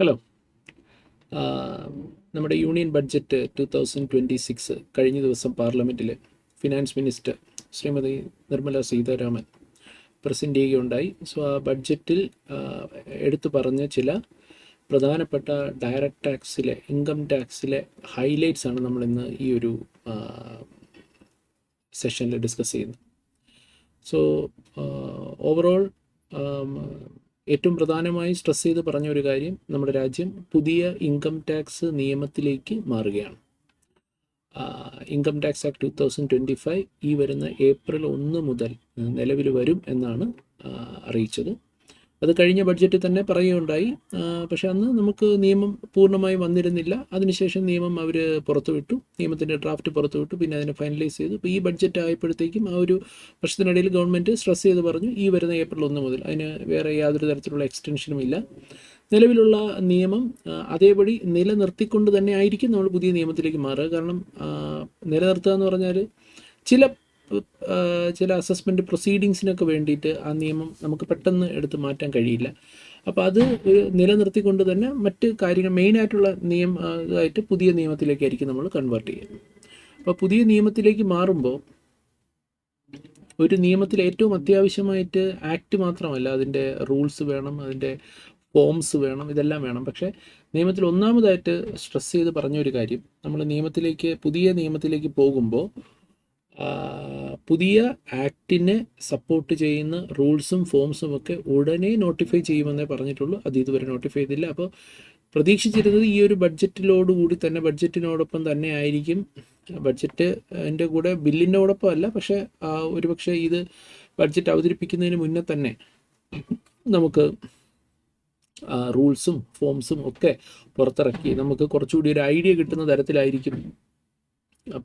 Hello. നമ്മുടെ union budget 2026 കഴിഞ്ഞ ദിവസം പാർലമെൻറ്റിൽ finance minister Shrimati Nirmala Sitharaman present ചെയ്യുകയുണ്ടായി. സോ ആ ബഡ്ജറ്റിൽ എടുത്തു പറഞ്ഞ ചില പ്രധാനപ്പെട്ട ഡയറക്റ്റ് ടാക്സിലെ ഇൻകം ടാക്സിലെ ഹൈലൈറ്റ്സ് ആണ് നമ്മളിന്ന് ഈ ഒരു സെഷനിൽ ഡിസ്കസ് ചെയ്യുന്നത്. സോ ഓവറോൾ ഏറ്റവും പ്രധാനമായി സ്ട്രെസ് ചെയ്ത് പറഞ്ഞ ഒരു കാര്യം, നമ്മുടെ രാജ്യം പുതിയ ഇൻകം ടാക്സ് നിയമത്തിലേക്ക് മാറുകയാണ്. ഇൻകം ടാക്സ് ആക്ട് 2025 ഈ വരുന്ന ഏപ്രിൽ 1 മുതൽ നിലവിൽ വരും എന്നാണ് അറിയിച്ചത്. അത് കഴിഞ്ഞ ബഡ്ജറ്റിൽ തന്നെ പറയുകയുണ്ടായി. പക്ഷേ അന്ന് നമുക്ക് നിയമം പൂർണ്ണമായി വന്നിരുന്നില്ല. അതിനുശേഷം നിയമം അവർ പുറത്തുവിട്ടു, നിയമത്തിൻ്റെ ഡ്രാഫ്റ്റ് പുറത്തുവിട്ടു, പിന്നെ അതിനെ ഫൈനലൈസ് ചെയ്തു. ഇപ്പോൾ ഈ ബഡ്ജറ്റ് ആയപ്പോഴത്തേക്കും ആ ഒരു വർഷത്തിനിടയിൽ ഗവൺമെൻറ് സ്ട്രെസ് ചെയ്ത് പറഞ്ഞു ഈ വരുന്ന ഏപ്രിൽ 1 മുതൽ, അതിന് വേറെ യാതൊരു തരത്തിലുള്ള എക്സ്റ്റൻഷനും ഇല്ല. നിലവിലുള്ള നിയമം അതേപടി നിലനിർത്തിക്കൊണ്ട് തന്നെ ആയിരിക്കും നമ്മൾ പുതിയ നിയമത്തിലേക്ക് മാറുക. കാരണം നിലനിർത്തുക എന്ന് പറഞ്ഞാൽ ചില അസസ്മെൻറ്റ് പ്രൊസീഡിങ്സിനൊക്കെ വേണ്ടിയിട്ട് ആ നിയമം നമുക്ക് പെട്ടെന്ന് എടുത്ത് മാറ്റാൻ കഴിയില്ല. അപ്പോൾ അത് നിലനിർത്തിക്കൊണ്ട് തന്നെ മറ്റ് കാര്യങ്ങൾ മെയിനായിട്ടുള്ള ഇതായിട്ട് പുതിയ നിയമത്തിലേക്കായിരിക്കും നമ്മൾ കൺവേർട്ട് ചെയ്യുന്നത്. അപ്പോൾ പുതിയ നിയമത്തിലേക്ക് മാറുമ്പോൾ ഒരു നിയമത്തിൽ ഏറ്റവും അത്യാവശ്യമായിട്ട് ആക്ട് മാത്രമല്ല, അതിൻ്റെ റൂൾസ് വേണം, അതിൻ്റെ ഫോംസ് വേണം, ഇതെല്ലാം വേണം. പക്ഷേ നിയമത്തിൽ ഒന്നാമതായിട്ട് സ്ട്രെസ് ചെയ്ത് പറഞ്ഞ ഒരു കാര്യം, നമ്മൾ പുതിയ നിയമത്തിലേക്ക് പോകുമ്പോൾ പുതിയ ആക്ടിനെ സപ്പോർട്ട് ചെയ്യുന്ന റൂൾസും ഫോംസും ഒക്കെ ഉടനെ നോട്ടിഫൈ ചെയ്യുമെന്നേ പറഞ്ഞിട്ടുള്ളൂ. അത് ഇതുവരെ നോട്ടിഫൈ ചെയ്തില്ല. അപ്പോൾ പ്രതീക്ഷിച്ചിരുന്നത് ഈ ഒരു ബഡ്ജറ്റിനോടുകൂടി തന്നെ, ബഡ്ജറ്റിനോടൊപ്പം തന്നെ ആയിരിക്കും, ബഡ്ജറ്റിൻ്റെ കൂടെ ബില്ലിനോടൊപ്പം അല്ല, പക്ഷേ ഒരുപക്ഷെ ഇത് ബഡ്ജറ്റ് അവതരിപ്പിക്കുന്നതിന് മുന്നേ തന്നെ നമുക്ക് റൂൾസും ഫോംസും ഒക്കെ പുറത്തിറക്കി നമുക്ക് കുറച്ചുകൂടി ഒരു ഐഡിയ കിട്ടുന്ന തരത്തിലായിരിക്കും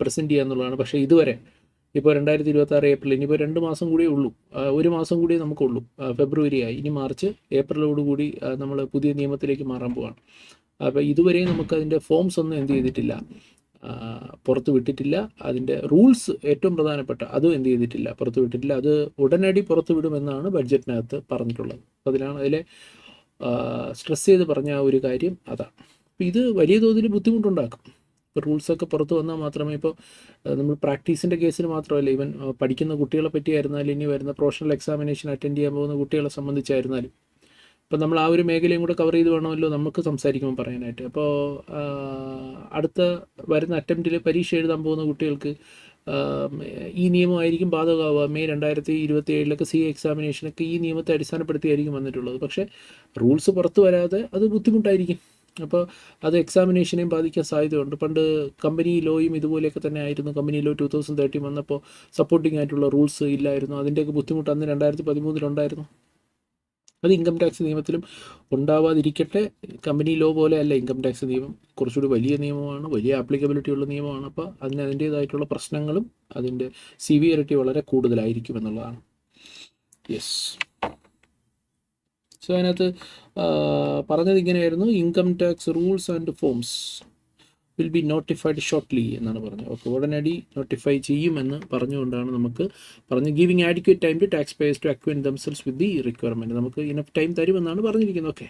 പ്രസൻറ്റ് ചെയ്യുക എന്നുള്ളതാണ്. പക്ഷേ ഇതുവരെ ഇപ്പോൾ 2026 ഏപ്രിൽ, ഇനിയിപ്പോൾ 2 മാസം കൂടിയേ ഉള്ളൂ, 1 മാസം കൂടിയേ നമുക്കുള്ളൂ. ഫെബ്രുവരി ആയി, ഇനി മാർച്ച് ഏപ്രിലോടുകൂടി നമ്മൾ പുതിയ നിയമത്തിലേക്ക് മാറാൻ പോവാണ്. അപ്പോൾ ഇതുവരെയും നമുക്കതിൻ്റെ ഫോംസ് ഒന്നും എന്ത് ചെയ്തിട്ടില്ല, പുറത്തു വിട്ടിട്ടില്ല. അതിൻ്റെ റൂൾസ് ഏറ്റവും പ്രധാനപ്പെട്ട അതും എന്ത് ചെയ്തിട്ടില്ല, പുറത്തു വിട്ടിട്ടില്ല. അത് ഉടനടി പുറത്തു വിടുമെന്നാണ് ബഡ്ജറ്റിനകത്ത് പറഞ്ഞിട്ടുള്ളത്. അതിലെ സ്ട്രെസ് ചെയ്ത് പറഞ്ഞ ആ ഒരു കാര്യം അതാണ്. അപ്പോൾ ഇത് വലിയ തോതിൽ ബുദ്ധിമുട്ടുണ്ടാക്കും. ഇപ്പോൾ റൂൾസൊക്കെ പുറത്ത് വന്നാൽ മാത്രമേ, ഇപ്പോൾ നമ്മൾ പ്രാക്ടീസിൻ്റെ കേസിൽ മാത്രമല്ല, ഈവൻ പഠിക്കുന്ന കുട്ടികളെ പറ്റിയായിരുന്നാലും, ഇനി വരുന്ന പ്രൊഫഷണൽ എക്സാമിനേഷൻ അറ്റൻഡ് ചെയ്യാൻ പോകുന്ന കുട്ടികളെ സംബന്ധിച്ചായിരുന്നാലും, ഇപ്പോൾ നമ്മൾ ആ ഒരു മേഖലയും കൂടെ കവർ ചെയ്ത് വേണമല്ലോ നമുക്ക് സംസാരിക്കുമ്പോൾ പറയാനായിട്ട്. അപ്പോൾ അടുത്ത വരുന്ന അറ്റംപ്റ്റിൽ പരീക്ഷ എഴുതാൻ പോകുന്ന കുട്ടികൾക്ക് ഈ നിയമമായിരിക്കും ബാധകമാവുക. മെയ് 2027 CA എക്സാമിനേഷനൊക്കെ ഈ നിയമത്തെ അടിസ്ഥാനപ്പെടുത്തിയായിരിക്കും വന്നിട്ടുള്ളത്. പക്ഷേ റൂൾസ് പുറത്ത് വരാതെ അത് ബുദ്ധിമുട്ടായിരിക്കും. അപ്പോൾ അത് എക്സാമിനേഷനെയും ബാധിക്കാൻ സാധ്യതയുണ്ട്. പണ്ട് കമ്പനി ലോയും ഇതുപോലെയൊക്കെ തന്നെ ആയിരുന്നു. കമ്പനി ലോ 2013 വന്നപ്പോൾ സപ്പോർട്ടിംഗ് ആയിട്ടുള്ള റൂൾസ് ഇല്ലായിരുന്നു. അതിൻ്റെയൊക്കെ ബുദ്ധിമുട്ട് അന്ന് 2013 ഉണ്ടായിരുന്നു. അത് ഇൻകം ടാക്സ് നിയമത്തിലും ഉണ്ടാവാതിരിക്കട്ടെ. കമ്പനി ലോ പോലെ അല്ല ഇൻകം ടാക്സ് നിയമം, കുറച്ചുകൂടി വലിയ നിയമമാണ്, വലിയ ആപ്ലിക്കബിലിറ്റി ഉള്ള നിയമമാണ്. അപ്പോൾ അതിൻ്റേതായിട്ടുള്ള പ്രശ്നങ്ങളും അതിൻ്റെ സിവിയറിറ്റി വളരെ കൂടുതലായിരിക്കും എന്നുള്ളതാണ്. യെസ്. സോ അതിനകത്ത് പറഞ്ഞത് ഇങ്ങനെയായിരുന്നു, income tax rules and forms will be notified shortly എന്നാണ് പറഞ്ഞത്. ഓക്കെ, ഉടനടി നോട്ടിഫൈ ചെയ്യുമെന്ന് പറഞ്ഞുകൊണ്ടാണ് നമുക്ക് giving adequate time to taxpayers to acquaint themselves with the requirement. നമുക്ക് ഇനഫ് ടൈം തരുമെന്നാണ് പറഞ്ഞിരിക്കുന്നത്. Okay.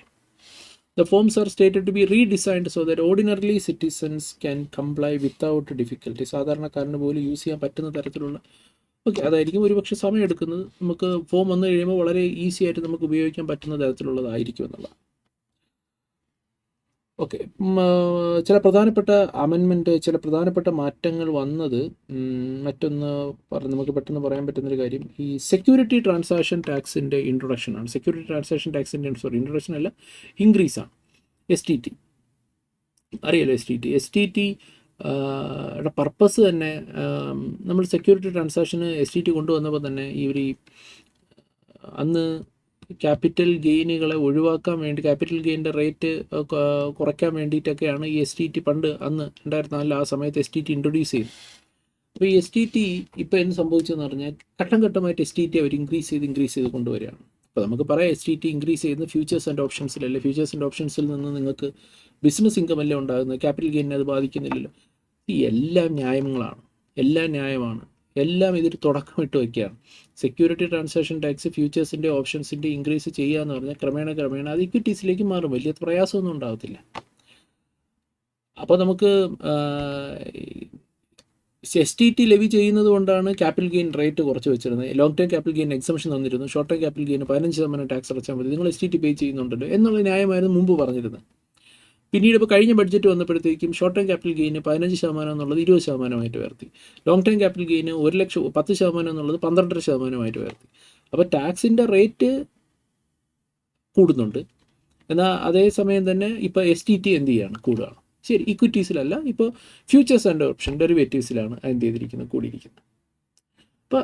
The forms are stated to be redesigned so that ordinarily citizens can comply without difficulty. സാധാരണക്കാരന് പോലും use ചെയ്യാൻ പറ്റുന്ന തരത്തിലുള്ള, okay, അതായിരിക്കും ഒരുപക്ഷെ സമയം എടുക്കുന്നത്. നമുക്ക് ഫോം വന്നു കഴിയുമ്പോൾ വളരെ ഈസി ആയിട്ട് നമുക്ക് ഉപയോഗിക്കാൻ പറ്റുന്ന തരത്തിലുള്ളതായിരിക്കും എന്നുള്ളതാണ്. ഓക്കെ. ചില പ്രധാനപ്പെട്ട അമെൻമെൻറ്റ്, ചില പ്രധാനപ്പെട്ട മാറ്റങ്ങൾ വന്നത്, മറ്റൊന്ന് നമുക്ക് പെട്ടെന്ന് പറയാൻ പറ്റുന്നൊരു കാര്യം, ഈ സെക്യൂരിറ്റി ട്രാൻസാക്ഷൻ ടാക്സിൻ്റെ ഇൻട്രൊഡക്ഷനാണ്. സെക്യൂരിറ്റി ട്രാൻസാക്ഷൻ ടാക്സിൻ്റെ ഇൻട്രൊഡക്ഷൻ അല്ല, ഇൻക്രീസാണ്. STT അറിയാലോ. STT പർപ്പസ് തന്നെ, നമ്മൾ സെക്യൂരിറ്റി ട്രാൻസാക്ഷന് STT കൊണ്ടുവന്നപ്പോൾ തന്നെ അന്ന് ക്യാപിറ്റൽ ഗെയിനുകളെ ഒഴിവാക്കാൻ വേണ്ടി, ക്യാപിറ്റൽ ഗെയിൻ്റെ റേറ്റ് കുറയ്ക്കാൻ വേണ്ടിയിട്ടൊക്കെയാണ് ഈ STT അന്ന് 2004 ആ സമയത്ത് STT ഇൻട്രൊഡ്യൂസ് ചെയ്തു. അപ്പോൾ ഈ STT ഇപ്പോൾ എന്ത് സംഭവിച്ചതെന്ന് പറഞ്ഞാൽ, ഘട്ടം ഘട്ടമായിട്ട് STT അവർ ഇൻക്രീസ് ചെയ്ത് കൊണ്ടുവരികയാണ്. അപ്പോൾ നമുക്ക് പറയാം STT ഇൻക്രീസ് ചെയ്യുന്നത് ഫ്യൂച്ചേഴ്സ് ആൻഡ് ഓപ്ഷൻസിലല്ലേ. ഫ്യൂച്ചേഴ്സ് ആൻഡ് ഓപ്ഷൻസിൽ നിന്ന് നിങ്ങൾക്ക് ബിസിനസ് ഇൻകം അല്ലേ ഉണ്ടാകുന്നത്, ക്യാപിറ്റൽ ഗെയിനിനെ അത് ബാധിക്കുന്നില്ലല്ലോ. എല്ലാം ന്യായമാണ്. എല്ലാം ഇതിൽ തുടക്കമിട്ട് വയ്ക്കുകയാണ്. സെക്യൂരിറ്റി ട്രാൻസാക്ഷൻ ടാക്സ് ഫ്യൂച്ചേഴ്സിൻ്റെ ഓപ്ഷൻസിൻ്റെ ഇൻക്രീസ് ചെയ്യുക എന്ന് പറഞ്ഞാൽ ക്രമേണ അത് ഇക്വിറ്റീസിലേക്ക് മാറും. വലിയ പ്രയാസമൊന്നും ഉണ്ടാകത്തില്ല. അപ്പോൾ നമുക്ക് STT ലെവി ചെയ്യുന്നത് കൊണ്ടാണ് ക്യാപിറ്റൽ ഗെയിൻ റേറ്റ് കുറച്ച് വെച്ചിരുന്നത്. Long term capital gain exemption തന്നിരുന്നു. Short term capital gain 15% tax അടച്ചാൽ മതി, നിങ്ങൾ STT പേ ചെയ്യുന്നുണ്ടല്ലോ എന്നുള്ള ന്യായമായിരുന്നു മുമ്പ് പറഞ്ഞിരുന്നത്. പിന്നീട് ഇപ്പോൾ കഴിഞ്ഞ ബഡ്ജറ്റ് വന്നപ്പോഴത്തേക്കും ഷോർട്ട് ടേം ക്യാപിറ്റൽ ഗെയിന് 15% എന്നുള്ളത് 20% ഉയർത്തി. ലോങ് ടേം ക്യാപിറ്റൽ ഗെയിന് 10% എന്നുള്ളത് 12% ഉയർത്തി. അപ്പോൾ ടാക്സിൻ്റെ റേറ്റ് കൂടുന്നുണ്ട്. എന്നാൽ അതേസമയം തന്നെ ഇപ്പോൾ STT എന്ത് ചെയ്യുകയാണ്? കൂടുകയാണ്. ശരി, ഇക്വിറ്റീസിലല്ല, ഇപ്പോൾ ഫ്യൂച്ചേഴ്സ് ആൻഡ് ഓപ്ഷൻ ഡെറിവേറ്റീവ്സിലാണ് എന്ത് ചെയ്തിരിക്കുന്നത്? കൂടിയിരിക്കുന്നത്. അപ്പോൾ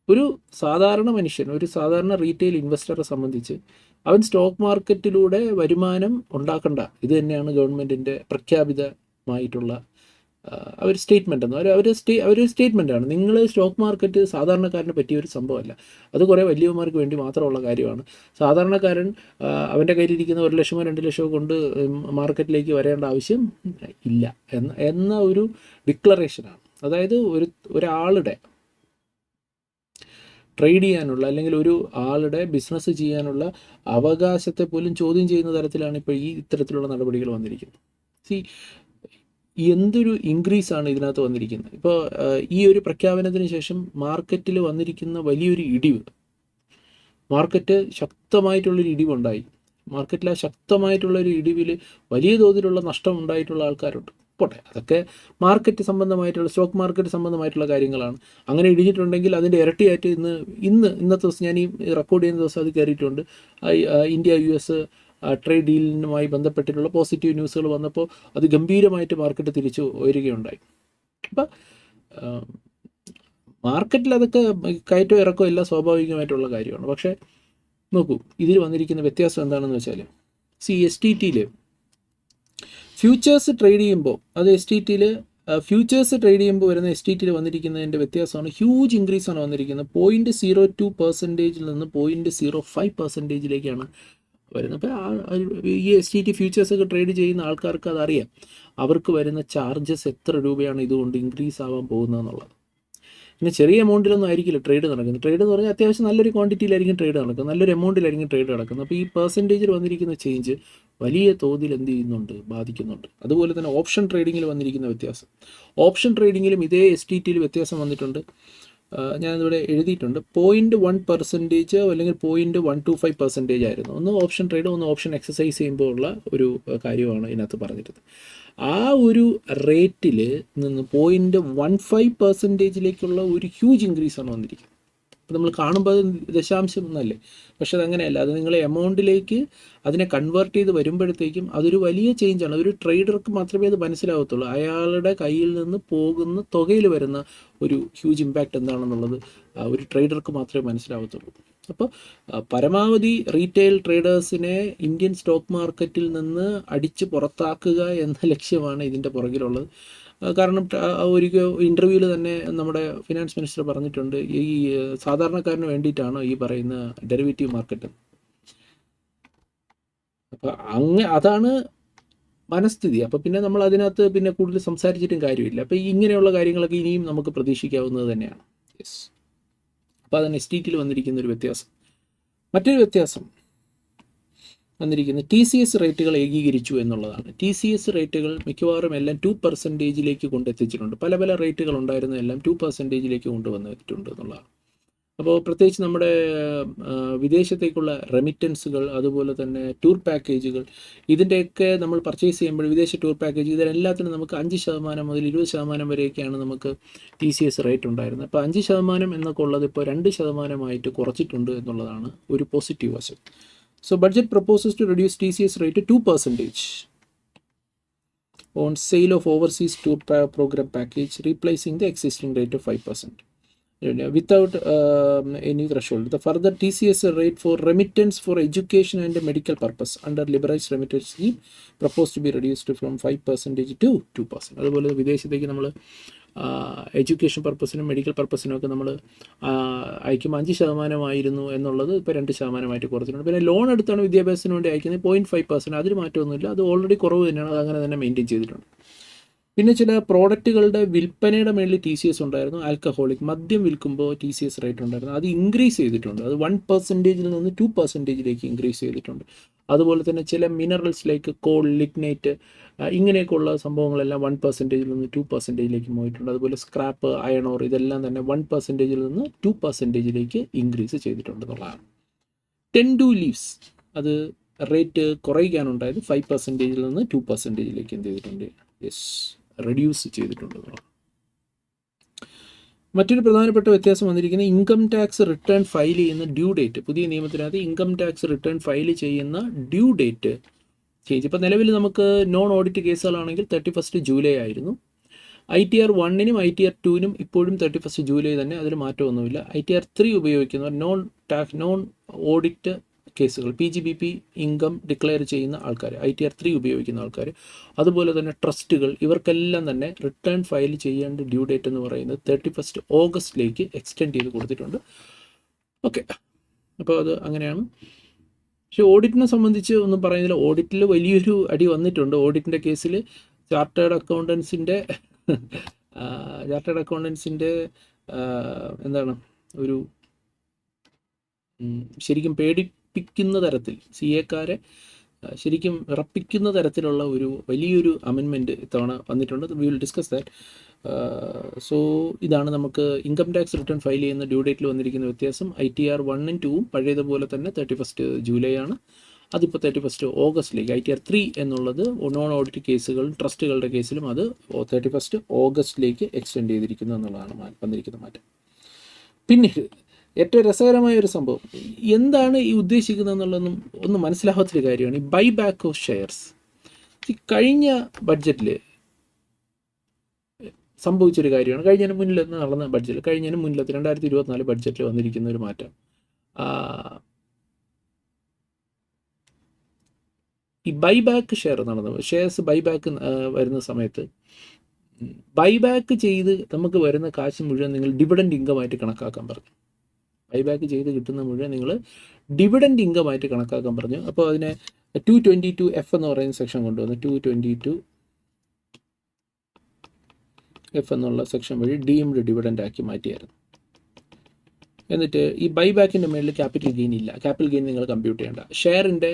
ഒരു സാധാരണ മനുഷ്യൻ, ഒരു സാധാരണ റീറ്റെയിൽ ഇൻവെസ്റ്ററെ സംബന്ധിച്ച് അവൻ സ്റ്റോക്ക് മാർക്കറ്റിലൂടെ വരുമാനം ഉണ്ടാക്കണ്ട. ഇത് തന്നെയാണ് ഗവൺമെൻറ്റിൻ്റെ പ്രഖ്യാപിതമായിട്ടുള്ള ഒരു സ്റ്റേറ്റ്മെൻ്റ് എന്ന് അവർ സ്റ്റേറ്റ്മെൻറ്റാണ്. നിങ്ങൾ സ്റ്റോക്ക് മാർക്കറ്റ് സാധാരണക്കാരന് പറ്റിയൊരു സംഭവമല്ല. അത് കുറേ വലിയവന്മാർക്ക് വേണ്ടി മാത്രമുള്ള കാര്യമാണ്. സാധാരണക്കാരൻ അവൻ്റെ കയ്യിലിരിക്കുന്ന 1 ലക്ഷമോ 2 ലക്ഷമോ കൊണ്ട് മാർക്കറ്റിലേക്ക് വരേണ്ട ആവശ്യം ഇല്ല എന്ന ഒരു ഡിക്ലറേഷനാണ്. അതായത് ഒരാളുടെ ട്രേഡ് ചെയ്യാനുള്ള അല്ലെങ്കിൽ ഒരു ആളുടെ ബിസിനസ് ചെയ്യാനുള്ള അവകാശത്തെ പോലും ചോദ്യം ചെയ്യുന്ന തരത്തിലാണ് ഇപ്പോൾ ഇത്തരത്തിലുള്ള നടപടികൾ വന്നിരിക്കുന്നത്. എന്തൊരു ഇൻക്രീസാണ് ഇതിനകത്ത് വന്നിരിക്കുന്നത്. ഇപ്പോൾ ഈ ഒരു പ്രഖ്യാപനത്തിന് ശേഷം മാർക്കറ്റിൽ വന്നിരിക്കുന്ന വലിയൊരു ഇടിവ്, മാർക്കറ്റ് ശക്തമായിട്ടുള്ളൊരു ഇടിവുണ്ടായി. മാർക്കറ്റിൽ ആ ശക്തമായിട്ടുള്ളൊരു ഇടിവിൽ വലിയ തോതിലുള്ള നഷ്ടം ഉണ്ടായിട്ടുള്ള ആൾക്കാരുണ്ട്. പോട്ടെ, അതൊക്കെ മാർക്കറ്റ് സംബന്ധമായിട്ടുള്ള സ്റ്റോക്ക് മാർക്കറ്റ് സംബന്ധമായിട്ടുള്ള കാര്യങ്ങളാണ്. അങ്ങനെ ഇടിഞ്ഞിട്ടുണ്ടെങ്കിൽ അതിൻ്റെ ഇരട്ടിയായിട്ട് ഇന്നത്തെ ദിവസം ഞാൻ ഈ റെക്കോർഡ് ചെയ്യുന്ന ദിവസം അത് കയറിയിട്ടുണ്ട്. ഇന്ത്യ US ട്രേഡ് ഡീലിനുമായി ബന്ധപ്പെട്ടിട്ടുള്ള പോസിറ്റീവ് ന്യൂസുകൾ വന്നപ്പോൾ അത് ഗംഭീരമായിട്ട് മാർക്കറ്റ് തിരിച്ചു ഉയരുകയുണ്ടായി. അപ്പം മാർക്കറ്റിൽ അതൊക്കെ കയറ്റോ ഇറക്കോ എല്ലാം സ്വാഭാവികമായിട്ടുള്ള കാര്യമാണ്. പക്ഷേ നോക്കൂ, ഇതിൽ വന്നിരിക്കുന്ന വ്യത്യാസം എന്താണെന്ന് വെച്ചാൽ STTയിൽ ഫ്യൂച്ചേഴ്സ് ട്രേഡ് ചെയ്യുമ്പോൾ ഫ്യൂച്ചേഴ്സ് ട്രേഡ് ചെയ്യുമ്പോൾ വരുന്ന STTയിൽ വന്നിരിക്കുന്നതിൻ്റെ വ്യത്യാസമാണ് ഹ്യൂജ് ഇൻക്രീസാണ് വന്നിരിക്കുന്നത്. 0.02% നിന്ന് 0.05%ലേക്കാണ് വരുന്നത്. അപ്പോൾ ഈ STT ഫ്യൂച്ചേഴ്സൊക്കെ ട്രേഡ് ചെയ്യുന്ന ആൾക്കാർക്ക് അതറിയാം, അവർക്ക് വരുന്ന ചാർജസ് എത്ര രൂപയാണ് ഇതുകൊണ്ട് ഇൻക്രീസ് ആവാൻ പോകുന്നതെന്നുള്ളത്. പിന്നെ ചെറിയ എമൗണ്ടിലൊന്നും ആയിരിക്കില്ല ട്രേഡ് നടക്കുന്നത്. ട്രേഡ് എന്ന് പറഞ്ഞാൽ അത്യാവശ്യം നല്ലൊരു ക്വാണ്ടിറ്റിയിലായിരിക്കും ട്രേഡ് നടക്കുന്നത്, നല്ലൊരു എമൗണ്ടിലായിരിക്കും ട്രേഡ് നടക്കുന്നത്. അപ്പോൾ ഈ പെർസെൻറ്റേജിൽ വന്നിരിക്കുന്ന ചേഞ്ച് വലിയ തോതിൽ എന്ത് ചെയ്യുന്നുണ്ട്? ബാധിക്കുന്നുണ്ട്. അതുപോലെ തന്നെ ഓപ്ഷൻ ട്രേഡിങ്ങിൽ വന്നിരിക്കുന്ന വ്യത്യാസം, ഓപ്ഷൻ ട്രേഡിങ്ങിലും ഇതേ STTയിൽ വ്യത്യാസം വന്നിട്ടുണ്ട്. ഞാനിവിടെ എഴുതിയിട്ടുണ്ട്. 0.1% അല്ലെങ്കിൽ 0.125% ആയിരുന്നു. ഒന്ന് ഓപ്ഷൻ ട്രേഡ്, ഒന്ന് ഓപ്ഷൻ എക്സസൈസ് ചെയ്യുമ്പോൾ ഉള്ള ഒരു കാര്യമാണ് ഇതിനകത്ത് പറഞ്ഞിരുന്നത്. ആ ഒരു റേറ്റിൽ നിന്ന് 0.15%ലേക്കുള്ള ഒരു ഹ്യൂജ് ഇൻക്രീസാണ് വന്നിരിക്കുന്നത്. അപ്പോൾ നമ്മൾ കാണുമ്പോൾ അത് ദശാംശം എന്നല്ലേ, പക്ഷെ അതങ്ങനെയല്ല. അത് നിങ്ങൾ എമൗണ്ടിലേക്ക് അതിനെ കൺവേർട്ട് ചെയ്ത് വരുമ്പോഴത്തേക്കും അതൊരു വലിയ ചേഞ്ചാണ്. ഒരു ട്രേഡർക്ക് മാത്രമേ അത് മനസ്സിലാവത്തുള്ളൂ. അയാളുടെ കയ്യിൽ നിന്ന് പോകുന്ന തുകയിൽ വരുന്ന ഒരു ഹ്യൂജ് ഇമ്പാക്റ്റ് എന്താണെന്നുള്ളത് ഒരു ട്രേഡർക്ക് മാത്രമേ മനസ്സിലാവത്തുള്ളൂ. അപ്പോൾ പരമാവധി റീറ്റെയിൽ ട്രേഡേഴ്സിനെ ഇന്ത്യൻ സ്റ്റോക്ക് മാർക്കറ്റിൽ നിന്ന് അടിച്ച് പുറത്താക്കുക എന്ന ലക്ഷ്യമാണ് ഇതിൻ്റെ പുറകിലുള്ളത്. കാരണം ഒരു ഇൻ്റർവ്യൂവിൽ തന്നെ നമ്മുടെ ഫിനാൻസ് മിനിസ്റ്റർ പറഞ്ഞിട്ടുണ്ട്, ഈ സാധാരണക്കാരന് വേണ്ടിയിട്ടാണ് ഈ പറയുന്ന ഡെറിവേറ്റീവ് മാർക്കറ്റ്. അപ്പോൾ അതാണ് മനസ്ഥിതി. അപ്പോൾ പിന്നെ നമ്മൾ അതിനകത്ത് പിന്നെ കൂടുതൽ സംസാരിച്ചിട്ടും കാര്യമില്ല. അപ്പോൾ ഇങ്ങനെയുള്ള കാര്യങ്ങളൊക്കെ ഇനിയും നമുക്ക് പ്രതീക്ഷിക്കാവുന്നത് തന്നെയാണ്. യെസ്, അപ്പോൾ അതാണ് STTയിൽ വന്നിരിക്കുന്ന ഒരു വ്യത്യാസം. മറ്റൊരു വ്യത്യാസം വന്നിരിക്കുന്നത് TCS റേറ്റുകൾ ഏകീകരിച്ചു എന്നുള്ളതാണ്. TCS റേറ്റുകൾ മിക്കവാറും എല്ലാം 2%ലേക്ക് കൊണ്ടെത്തിച്ചിട്ടുണ്ട്. പല റേറ്റുകൾ ഉണ്ടായിരുന്നതെല്ലാം 2%ലേക്ക് കൊണ്ടുവന്നിട്ടുണ്ട് എന്നുള്ളതാണ്. അപ്പോൾ പ്രത്യേകിച്ച് നമ്മുടെ വിദേശത്തേക്കുള്ള റെമിറ്റൻസുകൾ, അതുപോലെ തന്നെ ടൂർ പാക്കേജുകൾ, ഇതിൻ്റെയൊക്കെ നമ്മൾ പർച്ചേസ് ചെയ്യുമ്പോൾ വിദേശ ടൂർ പാക്കേജ്, ഇതിനെല്ലാത്തിനും നമുക്ക് 5% മുതൽ 20% വരെയൊക്കെയാണ് നമുക്ക് TCS റേറ്റ് ഉണ്ടായിരുന്നത്. അപ്പോൾ 5% എന്നൊക്കെ ഉള്ളത് ഇപ്പോൾ 2% കുറച്ചിട്ടുണ്ട് എന്നുള്ളതാണ് ഒരു പോസിറ്റീവ് വശം. So budget proposes to reduce TCS rate to 2% on sale of overseas tour program package, replacing the existing rate of 5% without any threshold. The further TCS rate for remittance for education and medical purpose under liberalized remittance scheme proposed to be reduced from 5% to 2%. അതുപോലെ വിദേശത്തേക്ക് നമ്മൾ education പർപ്പസിനും medical പർപ്പസിനും ഒക്കെ നമ്മൾ അയക്കുമ്പോൾ 5% എന്നുള്ളത് ഇപ്പോൾ 2% കുറച്ചിട്ടുണ്ട്. പിന്നെ ലോൺ എടുത്താണ് വിദ്യാഭ്യാസത്തിന് വേണ്ടി അയക്കുന്നത് 0.5%, അതിൽ മാറ്റമൊന്നുമില്ല. അത് ഓൾറെഡി കുറവ് തന്നെയാണ്, അത് അങ്ങനെ തന്നെ മെയിൻറ്റെയിൻ ചെയ്തിട്ടുണ്ട്. പിന്നെ ചില പ്രോഡക്റ്റുകളുടെ വിൽപ്പനയുടെ മേളിൽ TCS ഉണ്ടായിരുന്നു. ആൽക്കഹോളിക് മദ്യം വിൽക്കുമ്പോൾ TCS റേറ്റ് ഉണ്ടായിരുന്നു. അത് ഇൻക്രീസ് ചെയ്തിട്ടുണ്ട്. അത് 1%-ൽ നിന്ന് 2%-ലേക്ക് ഇൻക്രീസ് ചെയ്തിട്ടുണ്ട്. അതുപോലെ തന്നെ ചില മിനറൽസ് ലൈക്ക് കോൾ, ലിഗ്നൈറ്റ്, ഇങ്ങനെയൊക്കെയുള്ള സംഭവങ്ങളെല്ലാം 1%-ൽ നിന്ന് 2%-ലേക്ക് പോയിട്ടുണ്ട്. അതുപോലെ സ്ക്രാപ്പ്, അയൺ ഓർ ഇതെല്ലാം തന്നെ 1%-ൽ നിന്ന് 2%-ലേക്ക് ഇൻക്രീസ് ചെയ്തിട്ടുണ്ടെന്നുള്ളതാണ്. 10 ലീവ്സ് അത് റേറ്റ് കുറയ്ക്കാനുണ്ടായത് 5%-ൽ നിന്ന് 2%-ലേക്ക് എന്ത് ചെയ്തിട്ടുണ്ട്? റെഡ്യൂസ് ചെയ്തിട്ടുണ്ട്. മറ്റൊരു പ്രധാനപ്പെട്ട വ്യത്യാസം വന്നിരിക്കുന്നത് ഇൻകം ടാക്സ് റിട്ടേൺ ഫയൽ ചെയ്യുന്ന ഡ്യൂ ഡേറ്റ്. പുതിയ നിയമത്തിനകത്ത് ഇൻകം ടാക്സ് റിട്ടേൺ ഫയൽ ചെയ്യുന്ന ഡ്യൂ ഡേറ്റ് ചേഞ്ച്. ഇപ്പോൾ നിലവിൽ നമുക്ക് നോൺ ഓഡിറ്റ് കേസുകളാണെങ്കിൽ 31 ജൂലൈ ആയിരുന്നു. ITR 1-നും ITR 2-നും ഇപ്പോഴും 31 ജൂലൈ തന്നെ, അതിൽ മാറ്റമൊന്നുമില്ല. ITR 3 ഉപയോഗിക്കുന്നവർ നോൺ ഓഡിറ്റ് കേസുകൾ PGBP ഇൻകം ഡിക്ലെയർ ചെയ്യുന്ന ആൾക്കാർ, ITR 3 ഉപയോഗിക്കുന്ന ആൾക്കാർ, അതുപോലെ തന്നെ ട്രസ്റ്റുകൾ, ഇവർക്കെല്ലാം തന്നെ റിട്ടേൺ ഫയൽ ചെയ്യേണ്ട ഡ്യൂ ഡേറ്റ് എന്ന് പറയുന്നത് 31 ഓഗസ്റ്റിലേക്ക് എക്സ്റ്റെൻഡ് ചെയ്ത് കൊടുത്തിട്ടുണ്ട്. ഓക്കെ, അപ്പോൾ അത് അങ്ങനെയാണ്. പക്ഷേ ഓഡിറ്റിനെ സംബന്ധിച്ച് ഒന്നും പറയുന്നില്ല. ഓഡിറ്റിൽ വലിയൊരു അടി വന്നിട്ടുണ്ട്. ഓഡിറ്റിൻ്റെ കേസിൽ ചാർട്ടേഡ് അക്കൗണ്ടൻസിൻ്റെ എന്താണ് ഒരു ശരിക്കും പേടിപ്പിക്കുന്ന തരത്തിൽ, CA-ക്കാരെ ശരിക്കും വിറപ്പിക്കുന്ന തരത്തിലുള്ള ഒരു വലിയൊരു അമെൻമെൻറ്റ് ഇത്തവണ വന്നിട്ടുണ്ട്. We will discuss that. So ഇതാണ് നമുക്ക് ഇൻകം ടാക്സ് റിട്ടേൺ ഫയൽ ചെയ്യുന്ന ഡ്യൂ ഡേറ്റിൽ വന്നിരിക്കുന്ന വ്യത്യാസം. ITR 1-ഉം 2-ഉം പഴയതുപോലെ തന്നെ 31 ജൂലൈ ആണ്. അതിപ്പോൾ 31 ഓഗസ്റ്റിലേക്ക്. ITR 3 എന്നുള്ളത് നോൺ ഓഡിറ്റ് കേസുകളും ട്രസ്റ്റുകളുടെ കേസിലും അത് 31 ഓഗസ്റ്റിലേക്ക് എക്സ്റ്റെൻഡ് ചെയ്തിരിക്കുന്നു എന്നുള്ളതാണ് വന്നിരിക്കുന്ന മാറ്റം. പിന്നീട് ഏറ്റവും രസകരമായ ഒരു സംഭവം എന്താണ് ഈ ഉദ്ദേശിക്കുന്നത് എന്നുള്ളതൊന്നും ഒന്നും മനസ്സിലാവാത്തൊരു കാര്യമാണ് ഈ ബൈ ബാക്ക് ഓഫ് ഷെയർസ്. കഴിഞ്ഞ ബഡ്ജറ്റിൽ സംഭവിച്ചൊരു കാര്യമാണ്. കഴിഞ്ഞതിന് മുന്നിൽ നടന്ന ബഡ്ജറ്റിൽ, കഴിഞ്ഞതിന് മുന്നിലത്തെ 2024 ബഡ്ജറ്റിൽ വന്നിരിക്കുന്ന ഒരു മാറ്റം. ഈ ബൈബാക്ക് ഷെയർ നടന്നത്, ഷെയർസ് ബൈബാക്ക് വരുന്ന സമയത്ത് ബൈബാക്ക് ചെയ്ത് നമുക്ക് വരുന്ന കാശ് മുഴുവൻ നിങ്ങൾ ഡിവിഡൻഡ് ഇൻകമായിട്ട് കണക്കാക്കാൻ പറഞ്ഞു. ബൈബാക്ക് ചെയ്ത് കിട്ടുന്ന മുഴുവൻ നിങ്ങൾ ഡിവിഡൻഡ് ഇൻകമായിട്ട് കണക്കാക്കാൻ പറഞ്ഞു. അപ്പോൾ അതിനെ 222F എന്ന് പറയുന്ന സെക്ഷൻ കൊണ്ടുവന്നു. 222F എന്നുള്ള സെക്ഷൻ വഴി ഡീംഡ് ഡിവിഡൻഡ് ആക്കി മാറ്റിയായിരുന്നു. എന്നിട്ട് ഈ ബൈബാക്കിൻ്റെ മേളിൽ ക്യാപിറ്റൽ ഗെയിൻ ഇല്ല. ക്യാപിറ്റൽ ഗെയിൻ നിങ്ങൾ കമ്പ്യൂട്ട് ചെയ്യേണ്ട. ഷെയറിൻ്റെ